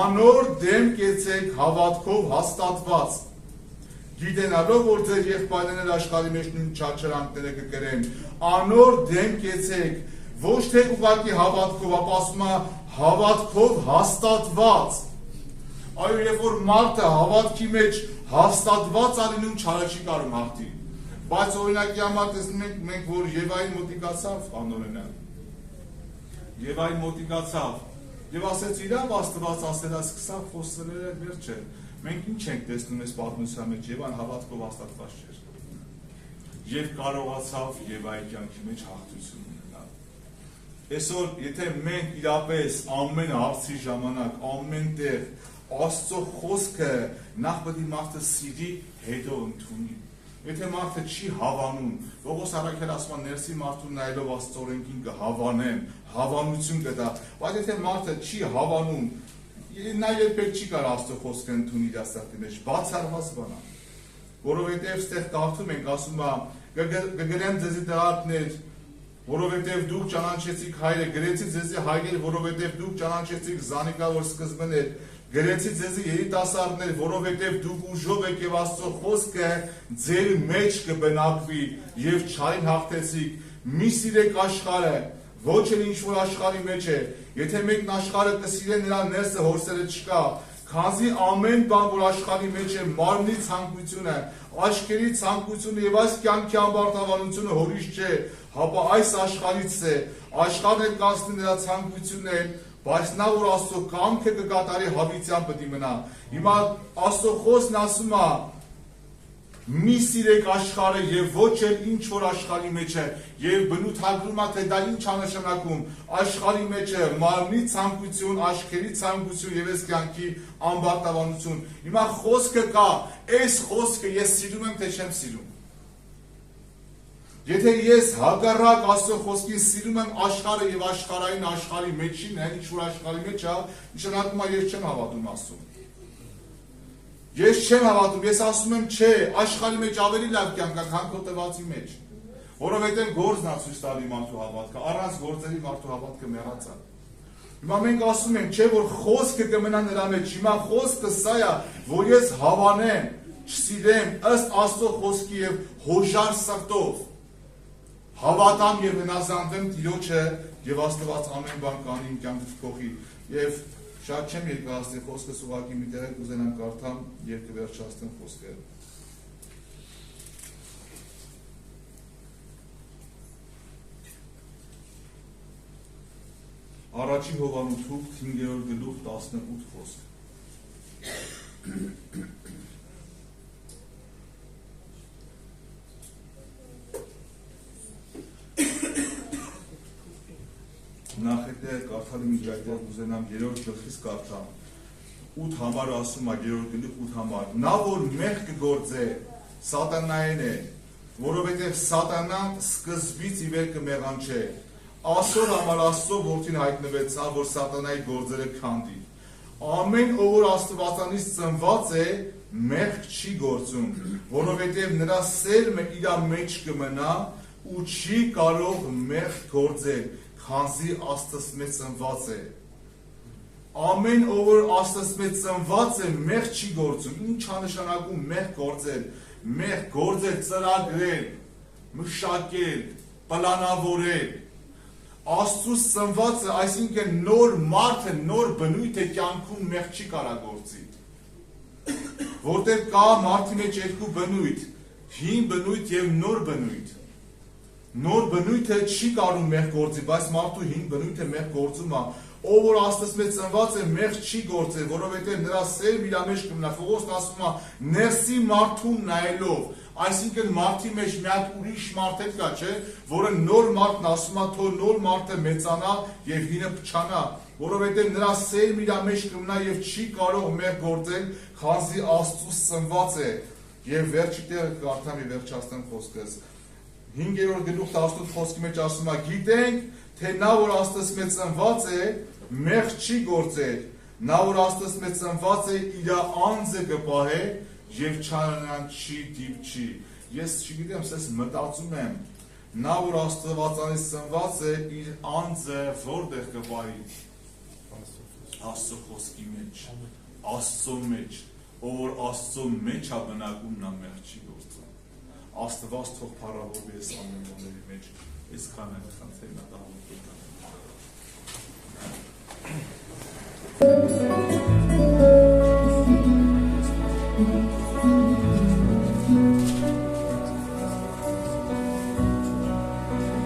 անոր դեմ կեցեք հավատքով հաստատված, գիտենալով, որ ձեր եղբայրներն աշխարհի մեջ նույն չարչարանքները կկրեն, անոր դեմ կեցեք, ոչ թե ուղղակի հավատքով, ապա ասում է հավատքով հաստատված։ Այո, երբ որ մարդը հավատքի մեջ հաստատված ալինում չարը չի կարող հաղթի։ Բայց օրինակի համար տեսնում ենք, որ Եվային մոտիկացավ անօրինակ։ եւ այն մոտիկացավ եւ ասեց իրավ Աստված ասել է սկսավ խոսել վերջը մենք ինչ ենք տեսնում այս պատմության մեջ եւ այն հավատքով հաստատված չէր եւ կարողացավ եւ այդ կյանքի մեջ հաղթություն ունենալ այսօր եթե մենք իրապես ամեն հարցի ժամանակ ամեն տեղ Աստծո խոսքը նախ պետք է մարդը սիրի հետո ընդունի Եթե մարդը չի հավանում, Պողոս առաքյալը ասում է ներսի մարդուն նայելով Աստծո օրենքին կհավանեմ, հավանություն կտա, բայց եթե մարդը չի հավանում, նա երբեք չի կարող Աստծո խոսքը ընդունի իր սրտի մեջ, բացառված բան է, որովհետև ստեղ կարդում ենք, ասում է, կգրեմ ձեզի տղաներ, որովհետև դուք ճանաչեցիք հայրը, գրեցի ձեզի հայրեր, որովհետև դուք ճանաչեցիք Զանիկա, որ սկզբն էր, գրեցի ձեզի երիտասարդներ, որովհետև դուք ուժով եք եւ Աստծո խոսքը ձեր մեջ կբնակվի եւ չարին հաղթեցիք, մի սիրեք աշխարհը, ոչ էլ ինչ որ աշխարհի մեջ է, եթե մեկն աշխարհը կսիրե նրա ներսը հորսերը չկա, քանզի ամեն բան որ աշխարհի մեջ է, մարմնի ցանկությունը, աչքերի ցանկությունը եւ այս կյանքի ամբարտավանությունը հորից չէ, հապա այս աշխարհից է, աշխարհն էլ կասնի նրա ցանկությունն Բայց նա որ Աստծո կամքը կկատարի հավիտյան պետք է մնա։ Հիմա Աստծո խոսքն ասում է. մի սիրեք աշխարհը եւ ոչ էլ ինչ որ աշխարհի մեջ է եւ բնութագրում է թե դա ինչ է նշանակում աշխարհի մեջ է մարմնի ցանկություն, աչքերի ցանկություն եւ այս կյանքի ամբարտավանություն։ Հիմա խոսքը կա, այս խոսքը ես սիրում եմ թե չեմ սիրում։ Եթե ես հակառակ Աստծո խոսքին սիրում եմ աշխարհը եւ աշխարհային աշխարհի մեջին, ինչ որ աշխարհի մեջ է, նշանակում է ես չեմ հավատում Աստծուն։ Ես չեմ հավատում, ես ասում եմ չէ, աշխարհի մեջ ավելի լավ կյանք կա, քան քո տվածի մեջ։ Որովհետեւ գործն է ցույց տալի մարդու հավատքը, առանց գործերի մարդու հավատքը մեռած է։ Հիմա մենք ասում ենք, չէ, որ խոսքը կմնա նրա մեջ։ Հիմա խոսքը սա է, որ ես հավանեմ, չսիրեմ ըստ Աստծո խոսքի եւ հոժար սրտով հավատամ եւ հնազանդեմ Տիրոջը եւ Աստված ամեն բան կանի իմ կյանքից փոխի եւ շատ չեմ երկարացնի խոսքս ուղղակի մի տեղ կուզենամ կարդամ եւ կվերջացնեմ խոսքը Առաջին Հովաննու 5-րդ գլուխ 18 խոսք Նախ հետը կարդալի միջայտեղ ուզենամ 3-րդ գլխից կարդամ 8 համար ասում է 3-րդ գլուխ 8 համար նա որ մեղք կգործե սատանային է որովհետև սատանան սկզբից ի վեր կմեղանչե Այսօր համար Աստծո որդին հայտնվեցավ, որ սատանայի գործերը քանդի։ Ամեն ով որ Աստվածանից ծնված է, մեղք չի գործում, որովհետև նրա սերմը իր մեջ կմնա ու չի կարող մեղք գործել, քանզի Աստծմեջ ծնված է։ Ամեն ով որ Աստծմեջ ծնված է, մեղք չի գործում։ Ինչ է նշանակում մեղք գործել։ Մեղք գործել, ծրագրել, մշակել, պլանավորել։ Աստծուց ծնվածը, այսինքն նոր մարդը, նոր բնույթը կյանքում մեղք չի կարող գործի։ Որտեղ կա մարդի մեջ երկու բնույթ, հին բնույթ եւ նոր բնույթ։ Նոր բնույթը չի կարող մեղք գործի, բայց մարդու հին բնույթը մեղք գործում է։ Ով որ Աստծմեջ ծնված է, մեղք չի գործել, որովհետև նրա սերմը իր մեջ կմնա։ Պողոսն ասում է, ներսի մարդուն նայելով, այսինքն մարդի մեջ մի հատ ուրիշ մարդ է կա, չէ, որը նոր մարդն ասում է, թող նոր մարդը մեծանա եւ հինը փչանա, որովհետեւ նրա սերմը իր մեջ կմնա եւ չի կարող մեղք գործել, քանզի Աստծուց ծնված է։ Եվ վերջի տեղը կարդամ եւ վերջացնեմ խոսքս։ 5-րդ գլուխ 18 խոսքի մեջ ասում է, գիտենք, թե նա որ Աստծմեջ ծնված է, մեղք չի գործել, նա որ Աստծմեջ ծնված է, իր անձը կպահե եւ չանանչի դիպչի։ Ես չգիտեմ, ես մտածում եմ, նա որ Աստվածանից ծնված է, իր անձը որտեղ կպահի։ Աստծո խոսքի մեջ, Աստծո մեջ, ով որ Աստծո մեջ է բնակում, նա մեղք չի գործում։ Աստված թող փառավորվի այս ամեն բաների մեջ, այսքանը խնդրեմ նա դառնում։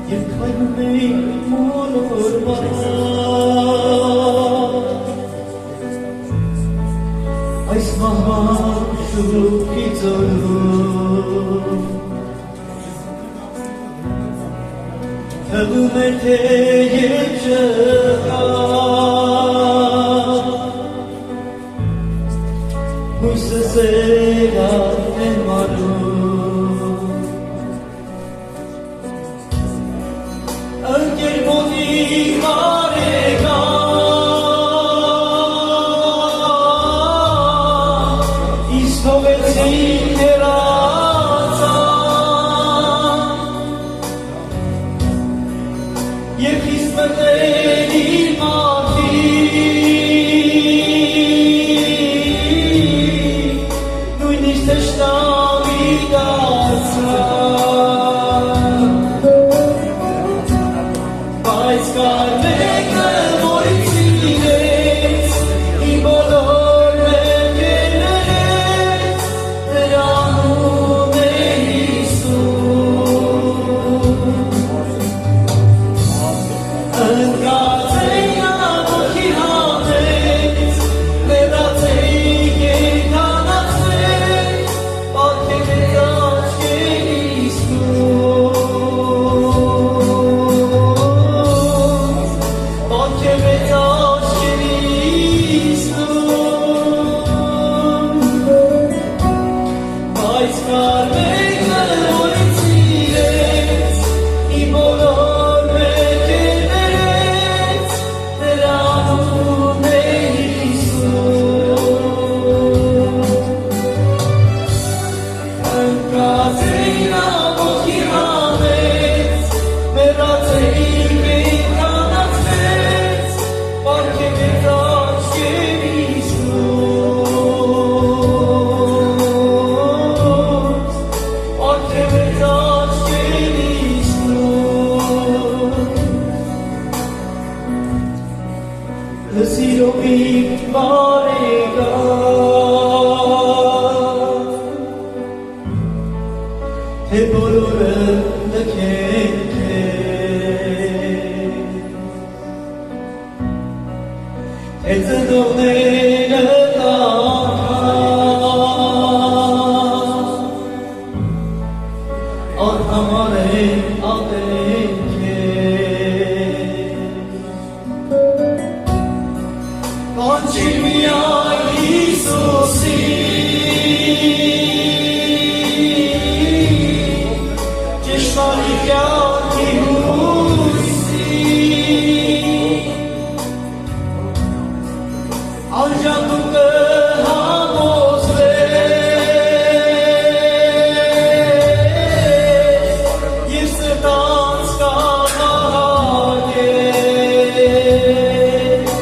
Եվ քայլում էի մոլորված այս մահվան շուքի ծորում թվում է թե ետ չկա հույսը սեղան են մարում ընկեր մոտիկ բարեկամ իսկ թողեցին հեռացան և խիստ մտնել իր մարդիկ նույնիսկ թշնամի դարձան բայց կար մեկը որ ինձ սիրեց իմ բոլոր մեղքերից նրա անունն է Հիսուս ընկած էի նա ոգի համեց մեռածեի կենդանացրեց պարգևեց աչքերիս Տուն պարգևեց աչքերիս Տուն բայց կար մեկը որ ինձ սիրեց իմ բոլոր մեղքերից նրա անունն է Հիսուս ընկած էի նա ոգի համեց մեռածեի կենդանացրեց պարգևեց աչքերիս Տուն պարգևեց աչքերիս Տուն սիրով իմ բարեկամ թե բոլորը լքենք թե ծնողները տանքան անհամար են ատենք կանչիր միայն Հիսուսին ճշմարիտ կյանքի հույսին անջան դու կհամոզվես և սրտանց կհաղորդես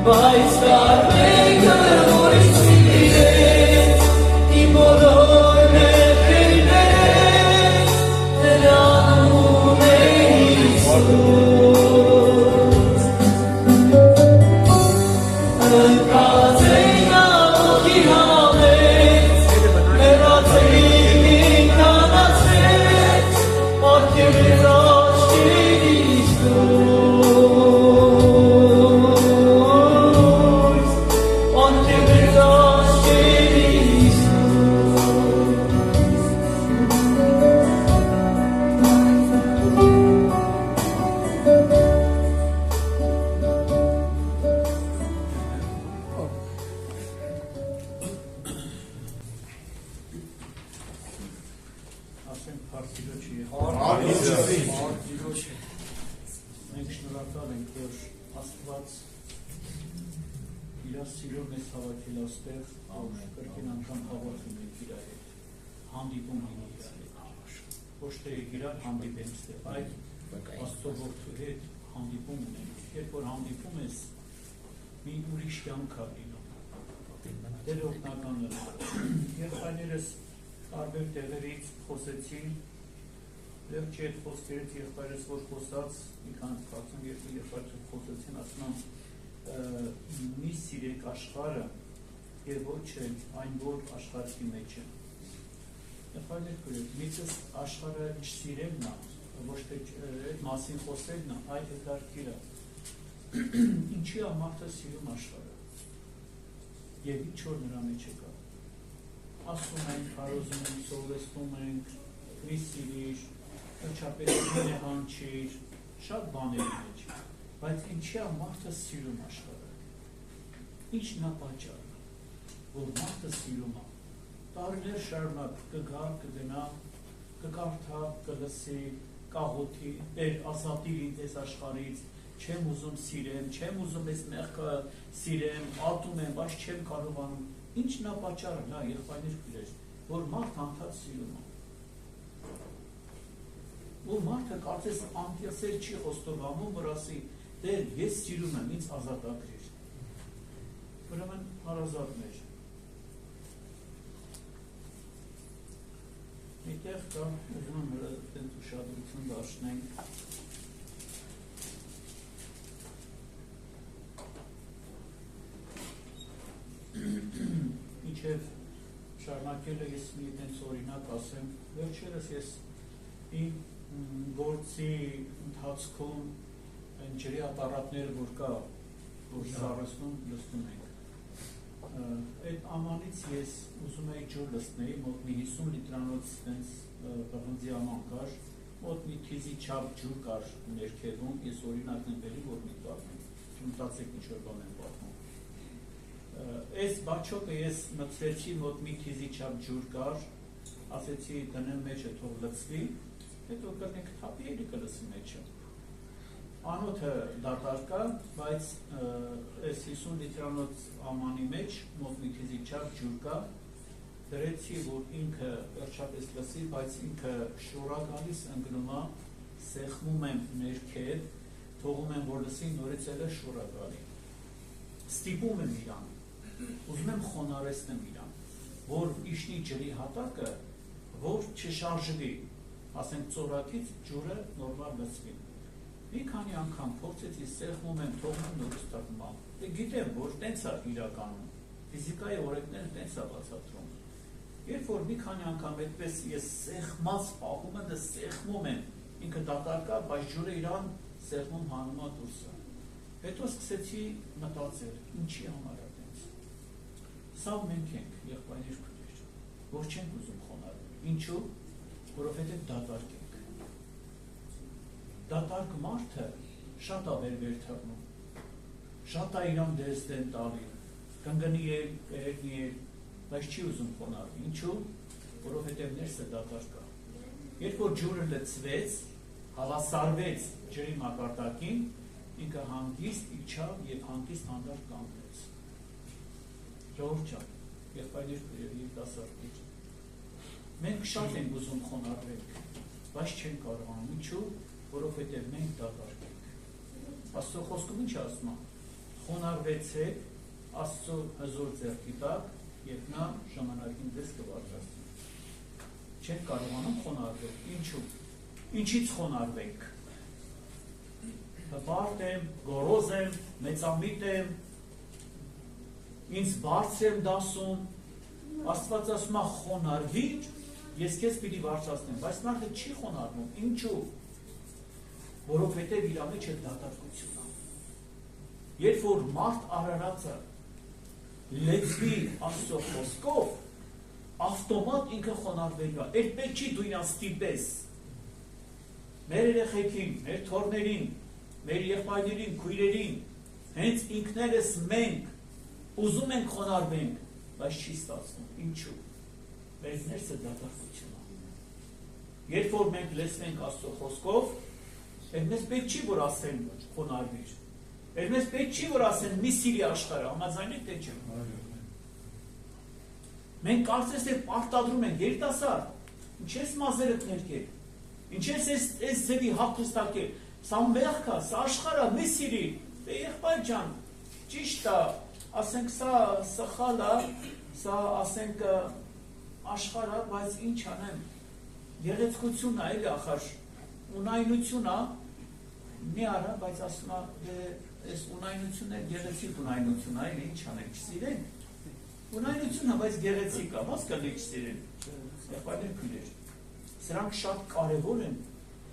բայց կար մեկը որ ինձ սիրեց իմ բոլոր մեղքերից նրա անունն է Հիսուս ընկած էի նա ոգի համեց մեռածեի կենդանացրեց պարգևեց աչքերիս Տուն պարգևեց աչքերիս ասենք Փարսիրոջի Արգիջի մենք շնորհակալ ենք, որ Աստված իր սիրով մեզ հավաքել աստեղ, որ կրկին անգամ հավաքում ենք իր հետ, հանդիպում լինի իր հետ, ոչ թե իրար հանդիպենք ստեղ, այլ Աստծո որդու հետ հանդիպում ունենք, երբ որ հանդիպում ես, մի ուրիշ կյանք է լինում, դեր օգնականը, եղբայրներս տարբեր տեղերից խոսեցին, վերջի այդ խոսքերից եղբայրս որ խոսած, մի քան 42 եղբայրը խոսեցին, ասում եմ մի սիրեք աշխարհը եւ ոչ այն որ աշխարհի մեջ է։ Եղբայրներ գրել, միցս աշխարհը չսիրելն է, ոչ թե այդ մասին խոսելն է, այլ հետաքրքիր է։ Ինչի է մարդը սիրում աշխարհը։ եւ ինչ որ նրա մեջ է կա։ Ասում ենք, հարոզում ենք, սովորեցնում ենք, մի սիրիր, հնչապես մենե հանչիր, շատ բաների մեջ, բայց ինչի է մարդը սիրում աշխարհը։ Ինչն է պատճառը, որ մարդը սիրում է։ Տարիներ շարունակ կգա, կգնա, կկարդա, կլսի, կաղոթի, Տեր ազատիր ինձ այս աշխարհից, չեմ ուզում սիրեմ, չեմ ուզում այս մեղքը սիրեմ, ատում եմ, բայց չեմ կարողանում։ Ինչն է պատճառը, նա եղբայրներ քույրեր, որ մարդ անդադ սիրում է։ Որ մարդը կարծես անկեղծել չի խոստովանում, որ ասի, Տեր, ես սիրում եմ, ինձ ազատագրիր։ Ուրեմն հարազատներ։ Միտեղ կա, ուզում եմ հրատենց ուշադրություն դարձնենք։ Ինչև շարունակելը ես մի տենց օրինակ ասեմ, վերջերս ես իմ գործի ընթացքում այն ջրի ապարատները, որ կա, որ սառեցնում, լցնում ենք։ Այդ ամանից ես ուզում էի ջուր լցնեի, մոտ մի 50 լիտրանոց տենց բղնձի աման կար, մոտ մի թիզի չափ ջուր կար ներքևում, ես օրինակն եմ բերի, որ մի պատմեմ, չմտածեք ինչ որ բան եմ պատմում։ Այս բաչոկը ես մտցրեցի, մոտ մի թիզի չափ ջուր կար, ասեցի դնեմ մեջը թող լցվի, հետո կրնենք թափի էլի կլսի մեջը։ Անոթը դատարկ է, բայց այս 50 լիտրանոց ամանի մեջ մոտ մի թիզի չափ ջուր կա, դրեցի, որ ինքը վերջապես լսի, բայց ինքը շորա գալիս ընկնում է, սեղմում եմ ներքև, թողում եմ, որ լսի, նորից էլ է շորա գալի։ Ստիպում եմ իրան, ուզում եմ խոնարհեցնեմ իրան, որ իշնի ջրի հատակը, որ չշարժվի, ասենք ծորակից ջուրը նորմալ լցվի։ Մի քանի անգամ փորձեցի, սեղմում եմ, թողում եմ, նորից տակում եմ։ Դե գիտեմ, որ տենց է իրականում, ֆիզիկայի օրենքները տենց է բացատրում։ Երբ որ մի քանի անգամ այդպես ես սեղմած պահում եմ, դա սեղմում եմ, ինքը դատարկ է, բայց ջուրը իրան սեղմում հանում է դուրսը։ Հետո սկսեցի մտածել, ինչի համար է տենց։ Սա մենք ենք, եղբայրներ քույրեր, որ չենք ուզում խոնարհվել։ Ինչու՞, որովհետև դատարկ ենք։ Դատարկ մարդը շատ է վեր թռնում, շատ է իրան դեստեն տալի, կընկնի էլ, կհետնի էլ, բայց չի ուզում խոնարհվի։ Ինչու՞, որովհետև ներսը դատարկ է։ Երբ որ ջուրը լցվեց, հավասարվեց ջրի մակարդակին, ինքը հանգիստ իջավ և հանգիստ հանդարտ կանգնեց։ Ժողովուրդ ջան, եղբայրներ քույրեր, երիտասարդներ, մենք շատ ենք ուզում խոնարհվել, բայց չենք կարողանում։ Ինչու՞, որովհետև մենք դատարկ ենք։ Աստծո խոսքում ինչ ասում է։ Խոնարհվեցեք Աստծո հզոր ձեռքի տակ, և նա ժամանակին ձեզ կպատրաստի։ Չենք կարողանում խոնարհվել։ Ինչու՞։ Ինչից խոնարհվենք։ Հպարտ եմ, գոռոզ եմ, մեծամիտ եմ, ինձ բարձր եմ դասում, Աստված ասում է խոնարհվիր, ես քեզ պիտի բարձրացնեմ, բայց մարդը չի խոնարհվում, ինչու՞։ Որովհետև իր մեջ է դատարկություն է։ Երբ որ մարդ արարածը լեցվի Աստծո խոսքով, ավտոմատ ինքը խոնարհվելու է։ Այդպես չի դու իրան ստիպես։ Մեր երեխեքին, մեր թոռներին, մեր եղբայրներին, քույրերին, հենց ինքներս մենք ուզում ենք խոնարհվենք, բայց չի ստացվում։ Ինչու՞։ Մեր ներսը դատարկություն է։ Երբ որ մենք լսենք Աստծո խոսքով, մեզ պետք չի, որ ասեն խոնարհվիր։ Մեզ պետք չի, որ ասեն մի սիրի աշխարհը, համաձայնեք թե չէ։ Մենք կարծես թե պարտադրում ենք երիտասարդ, ինչ ես մազերդ ներկել, ինչ ես այս ձևի հագուստակել, սա մեղք է, սա աշխարհ է, մի սիրի։ Դե եղբայր ջան, ճիշտ է, ասենք սա սխալ է, սա ասենք աշխարհ է, բայց ինչ անեմ, գեղեցկություն է, էլի ախր ունայնություն է, մի արա, բայց ասում է, դե այս ունայնությունն է գեղեցիկ ունայնություն է, էլի ինչ անենք, չսիրենք։ Ունայնություն է, բայց գեղեցիկ է, ո՞նց կլինի չսիրեն։ Եղբայրներ քույրեր, սրանք շատ կարևոր են,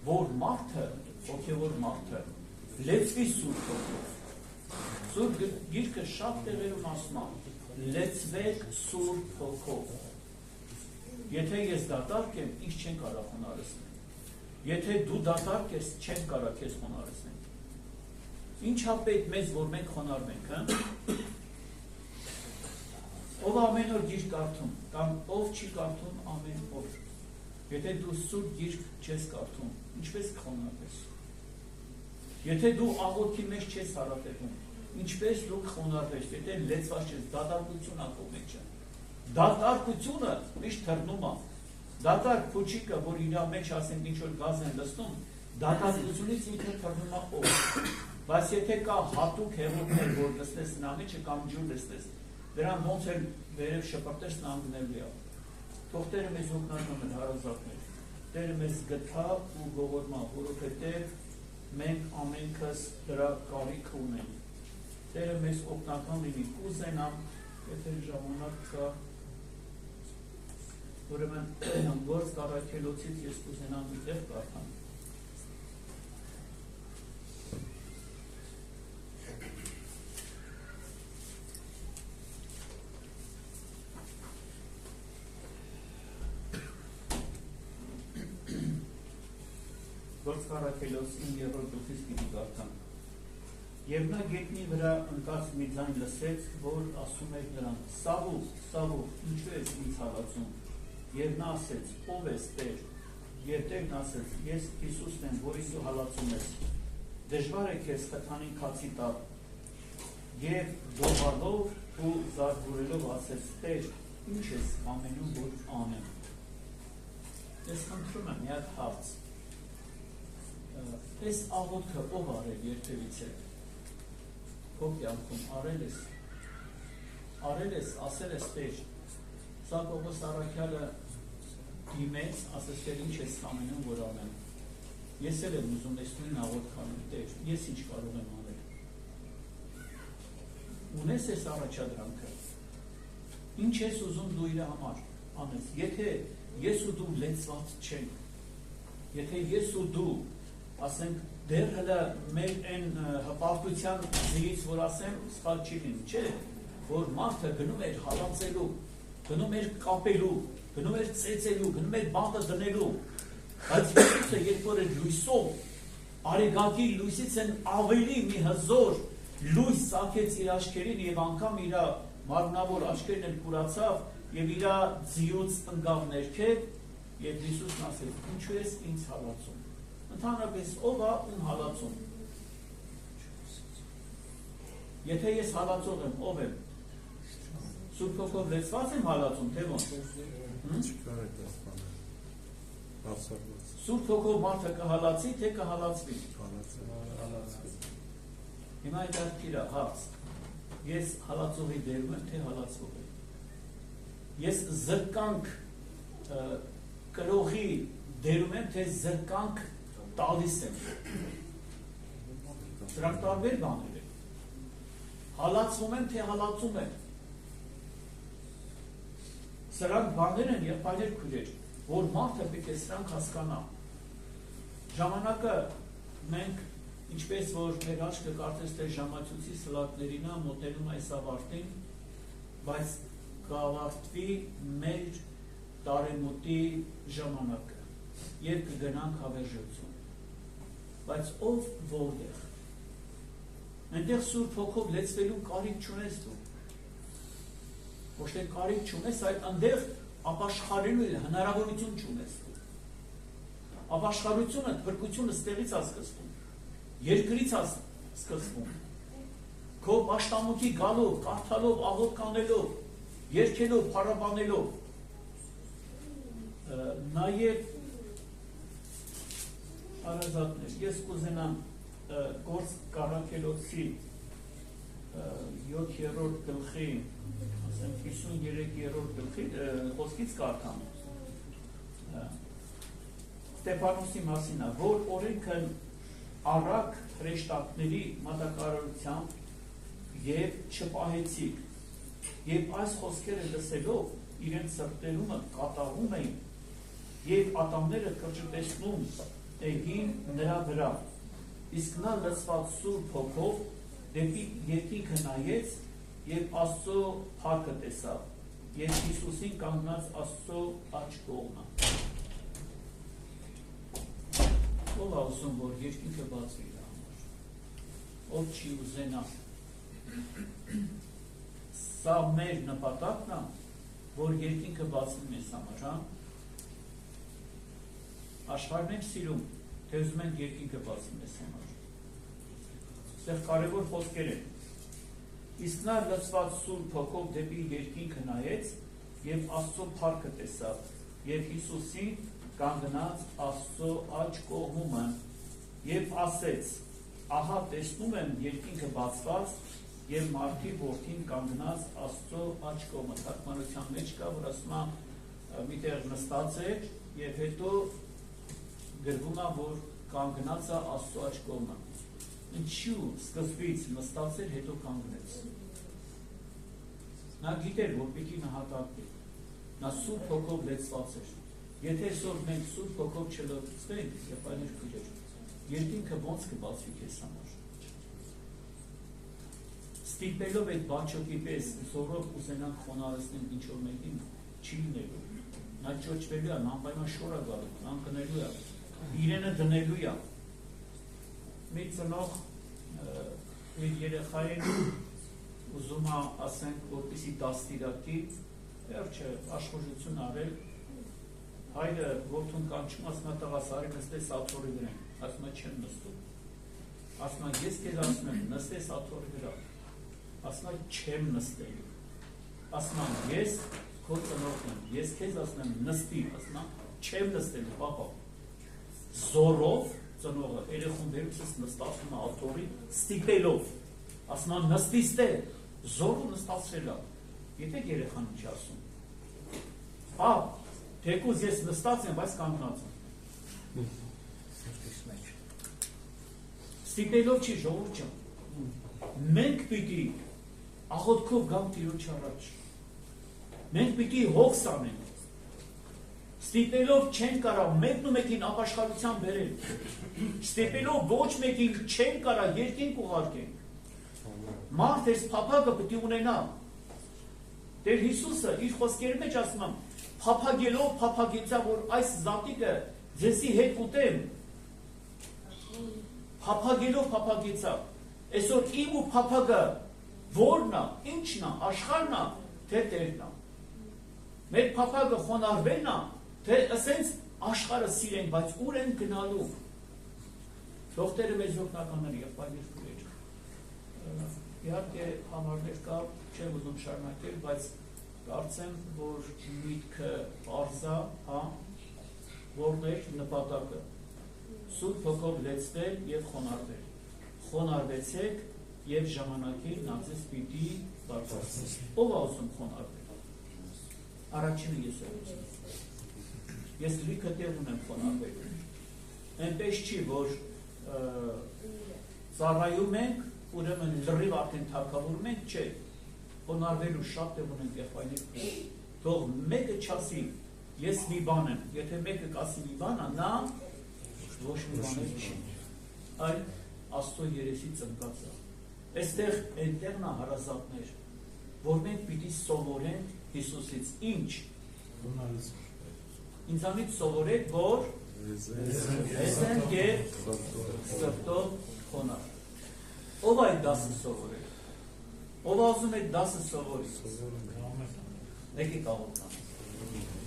որ մարդը, հոգևոր մարդը, լեցվի Սուրբ Հոգով։ Սուրբ Գիրքը շատ տեղերում ասում է, լեցվեք Սուրբ Հոգով։ Եթե ես դատարկ եմ, ինչ չեն կարող խոնարհեցնել։ Եթե դու դատարկ ես, չեն կարող քեզ խոնարհեցնել։ Ինչա պետք մեզ, որ մենք խոնարհվենք, հա՞։ Ով ամեն օր գիրք կարդում, կամ ով չի կարդում ամեն օր։ Եթե դու սուրբ գիրք չես կարդում, ինչպես կխոնարհվես։ Եթե դու աղոթքի մեջ չես հարատևում, ինչպես դու կխոնարհվես, եթե լեցված չես, դատարկություն ակող մեջը։ Դատարկությունը միշտ թռնում է։ Դատարկ փուչիկը, որ իր մեջ ասենք ինչ որ գազ են լցնում, դատարկությունից ինքը թռնում է ով։ Բայց եթե կա հատուկ հեղուկներ, որ լցնես նրա մեջը կամ ջուր լցնես, դրան ոնց էլ վերև շպրտես նա անգնելու է։ Թող Տերը մեզ օգնական են հարազատներ։ Տերը մեզ գտա ու ողորմա, որովհետև մենք ամենքս դրա կարիք ունենք։ Տերը մեզ օգնական լինի, կուզենամ, եթե ժամանակ կա, ուրեմն Գործ Առաքելոցից ես կուզենամ մի տեղ կարդամ։ Գործ Առաքելոց 9-րդ գլխից պիտի կարդամ։ Եվ նա գետնի վրա ընկած մի ձայն լսեց, որ ասում էր նրան. Սավուխ, Սավուխ, ինչու ես ինձ հալածում։ Եվ նա ասեց. Ով ես Տեր։ Եվ Տերն ասեց. Ես Հիսուսն եմ, որին դու հալածում ես։ Դժվար է քեզ խթանին քացի տալ։ Եվ դողալով ու զարգուրելով ասեց. Տեր, ինչ ես ամենում, որ անեմ։ Ես խնդրում եմ մի հատ հարց։ Այս աղոթքը ով արել երբևից է։ Ով կյանքում արել ես, ասել ես Տեր։ Սա Պողոս առաքյալը դիմեց, ասես թե ինչ ես ամենում, որ անեմ։ Ես էլ եմ ուզում այս նույն աղոթքանում, Տեր, ես ինչ կարող եմ անել։ Ունես այս առաջադրանքը։ Ինչ ես ուզում դու իր համար անես։ Եթե ես ու դու լեցված չենք, եթե ես ու դու ասենք դեռ հələ մեր այն հպարտության ձիրից, որ ասեմ, սխալ չի լինի, չէ, որ մարդը գնում էր հալածելու, գնում էր կապելու, գնում էր ծեծելու, գնում էր բանտը դնելու, բայց Հիսուսը երբ որ էր լույսով, արեգակի լույսից են ավելի մի հզոր լույս սարքեց իր աչքերին եւ անգամ իր մարմնավոր աչքերն էլ կուրացավ եւ իր ձիուց ընկավ ներքև եւ Հիսուսն ասեց. ինչու ես ինձ հալածում։ Ընդհանրապես ով է ում հալածում։ Եթե ես հալածող եմ, ով եմ։ Սուրբ Հոգով լեցված եմ հալածում, թե ո՞նց։ Սուրբ Հոգով մարդը կհալածի, թե կհալածվի։ Հիմա այդ արկիրա հարց։ Ես հալածողի դերում եմ, թե հալածվող եմ։ Ես զրկանք կրողի դերում եմ, թե զրկանք տալիս եմ։ Սրանք տարբեր բաներ են։ Հալածվում եմ, թե հալածում եմ։ Սրանք բաներ են եղբայրներ քույրեր, որ մարդը պետք է սրանք հասկանա։ Ժամանակը մենք, ինչպես որ մեր աչքը կարծես թե ժամացույցի սլակներին է, մոտենում այս ավարտին, բայց կավարտվի մեր տարեմուտի ժամանակը, երբ կգնանք հավերժություն։ Բայց ով որտեղ։ Այնտեղ Սուրբ Հոգով լեցվելու կարիք չունես դու։ Ոչ թե կարիք չունես, այլ այնտեղ ապաշխարելու հնարավորություն չունես դու։ Ապաշխարությունը, փրկությունը ստեղից է սկսվում։ Երկրից է սկսվում։ Քո պաշտամունքի գալով, կարդալով, աղոթք անելով, երգելով, փառաբանելով։ Նաև հարազատներ, ես կուզենամ Գործ Առաքելոցի 7-րդ գլխի, ասեմ 53-րդ գլխի խոսքից կարդամ։ Ստեփանոսի մասին է, որ օրենքն առակ հրեշտակների մատակարարությամբ եւ չպահեցիք, եւ այս խոսքերը լսելով իրենց սրտերումը կատաղում էին եւ ատամները կրճտեցնում էին նրա վրա, իսկ նա լցված Սուրբ Հոգով դեպի երկինքը նայեց եւ Աստծո փառքը տեսավ, եւ Հիսուսին կանգնած Աստծո աջ կողմը։ Ով է ուզում, որ երկինքը բացվի իր համար, ով չի ուզենա։ Սա մեր նպատակն է, որ երկինքը բացվի մեզ համար, հա։ Աշխարհն ենք սիրում, թե ուզում ենք երկինքը բացվի մեզ համար։ Այստեղ կարևոր խոսքեր են։ Իսկ նա լցված Սուրբ Հոգով դեպի երկինքը նայեց եւ Աստծո փառքը տեսավ եւ Հիսուսին կանգնած Աստծո աջ կողմում եւ ասեց. ահա տեսնում եմ երկինքը բացված եւ մարդի որդին կանգնած Աստծո աջ կողմը։ Թարգմանության մեջ կա, որ ասում է միտեղ նստած է եւ հետո գրվում է, որ կանգնած է Աստծո աջ կողմը։ Ինչու սկզբից նստած էր, հետո կանգնեց։ Նա գիտեր, որ պիտի նահատակվի։ Նա Սուրբ Հոգով լեցված էր։ Եթե այսօր մենք Սուրբ Հոգով չլցվենք, եւ այլն քույրեր, երկինքը ոնց կբացվի քեզ համար։ Ստիպելով այդ բաչոկի պես զորով ուզենանք խոնարհեցնել ինչ որ մեկին, չի լինելու։ Նա ճոճվելու է, անպայման շոր է գալու, անկնելու է, իրենը դնելու է։ Մի ծնող իր երեխային ուզում է, ասենք, որպեսի դաստիարակի, վերջը աշխուժություն արել, հայրը որդուն կանչում, ասում է տղաս, արի նստես աթոռի վրա, ասում է չեմ նստում, ասում է ես քեզ ասում եմ նստես աթոռի վրա, ասում է չեմ նստելու, ասում է ես քո ծնողն եմ, ես քեզ ասում եմ նստի, ասում է չեմ նստելու, պապա, զորով ծնողը երեխուն վերցրեց նստացնում է աթոռի ստիպելով, ասում է նստի ստե, զորով նստացրել է, եթե երեխան ինչ ասում, հա, թեկուզ ես նստած եմ, բայց կանգնած եմ, ստիպելով չի ժողովուրդ ջան, մենք պիտի աղոթքով գանք Տիրոջ առաջ, մենք պիտի հոգս անենք, ստիպելով չեն կարա մեկն ու մեկին ապաշխարության բերել, ստիպելով ոչ մեկին չեն կարա երկինք ուղարկենք, մարդ այս փափագը պիտի ունենա, Տեր Հիսուսը իր խոսքերի մեջ ասում է, փափագելով փափագեցա, որ այս զատիկը ձեզի հետ ուտեմ, փափագելով փափագեցա, այսօր իմ ու փափագը որն է, ինչն է, աշխարհն է, թե Տերն է, մեր փափագը խոնարհվելն է, թե ասենց աշխարհը սիրենք, բայց ուր են գնալու, թող Տերը մեզ օգնականներ եւ պայքարեր կրեր։ Իհարկե համարներ կա, չեմ ուզում շարունակել, բայց կարծեմ, որ միտքը պարզ է, հա, որն էր նպատակը։ Սուրբ Հոգով լեցվել եւ խոնարհվել։ Խոնարհվեցեք եւ ժամանակին նա ձեզ պիտի բարձրացնի։ Ով է ուզում խոնարհվել։ Առաջինը ես եմ ուզում։ Ես լիքը տեղ ունեմ խոնարհվել։ Այնպես չի, որ ծառայում ենք, ուրեմն լրիվ արդեն թարգավորում ենք, չէ, խոնարհվելու շատ տեղ ունենք եղբայրներ, թող մեկը չասի, ես մի բան եմ, եթե մեկը կասի մի բան, նա ոչ մի բան չի, այլ Աստծո երեսի ծնկած է։ Այստեղ այնտեղն է հարազատներ, որ մենք պիտի սովորենք Հիսուսից, ինչ։ Ինձանից սովորեք, որ ես եմ սրտով խոնարհ։ Ով այդ դասը սովորել, ով ասում այդ դասը սովորի, եկեք աղոթանք։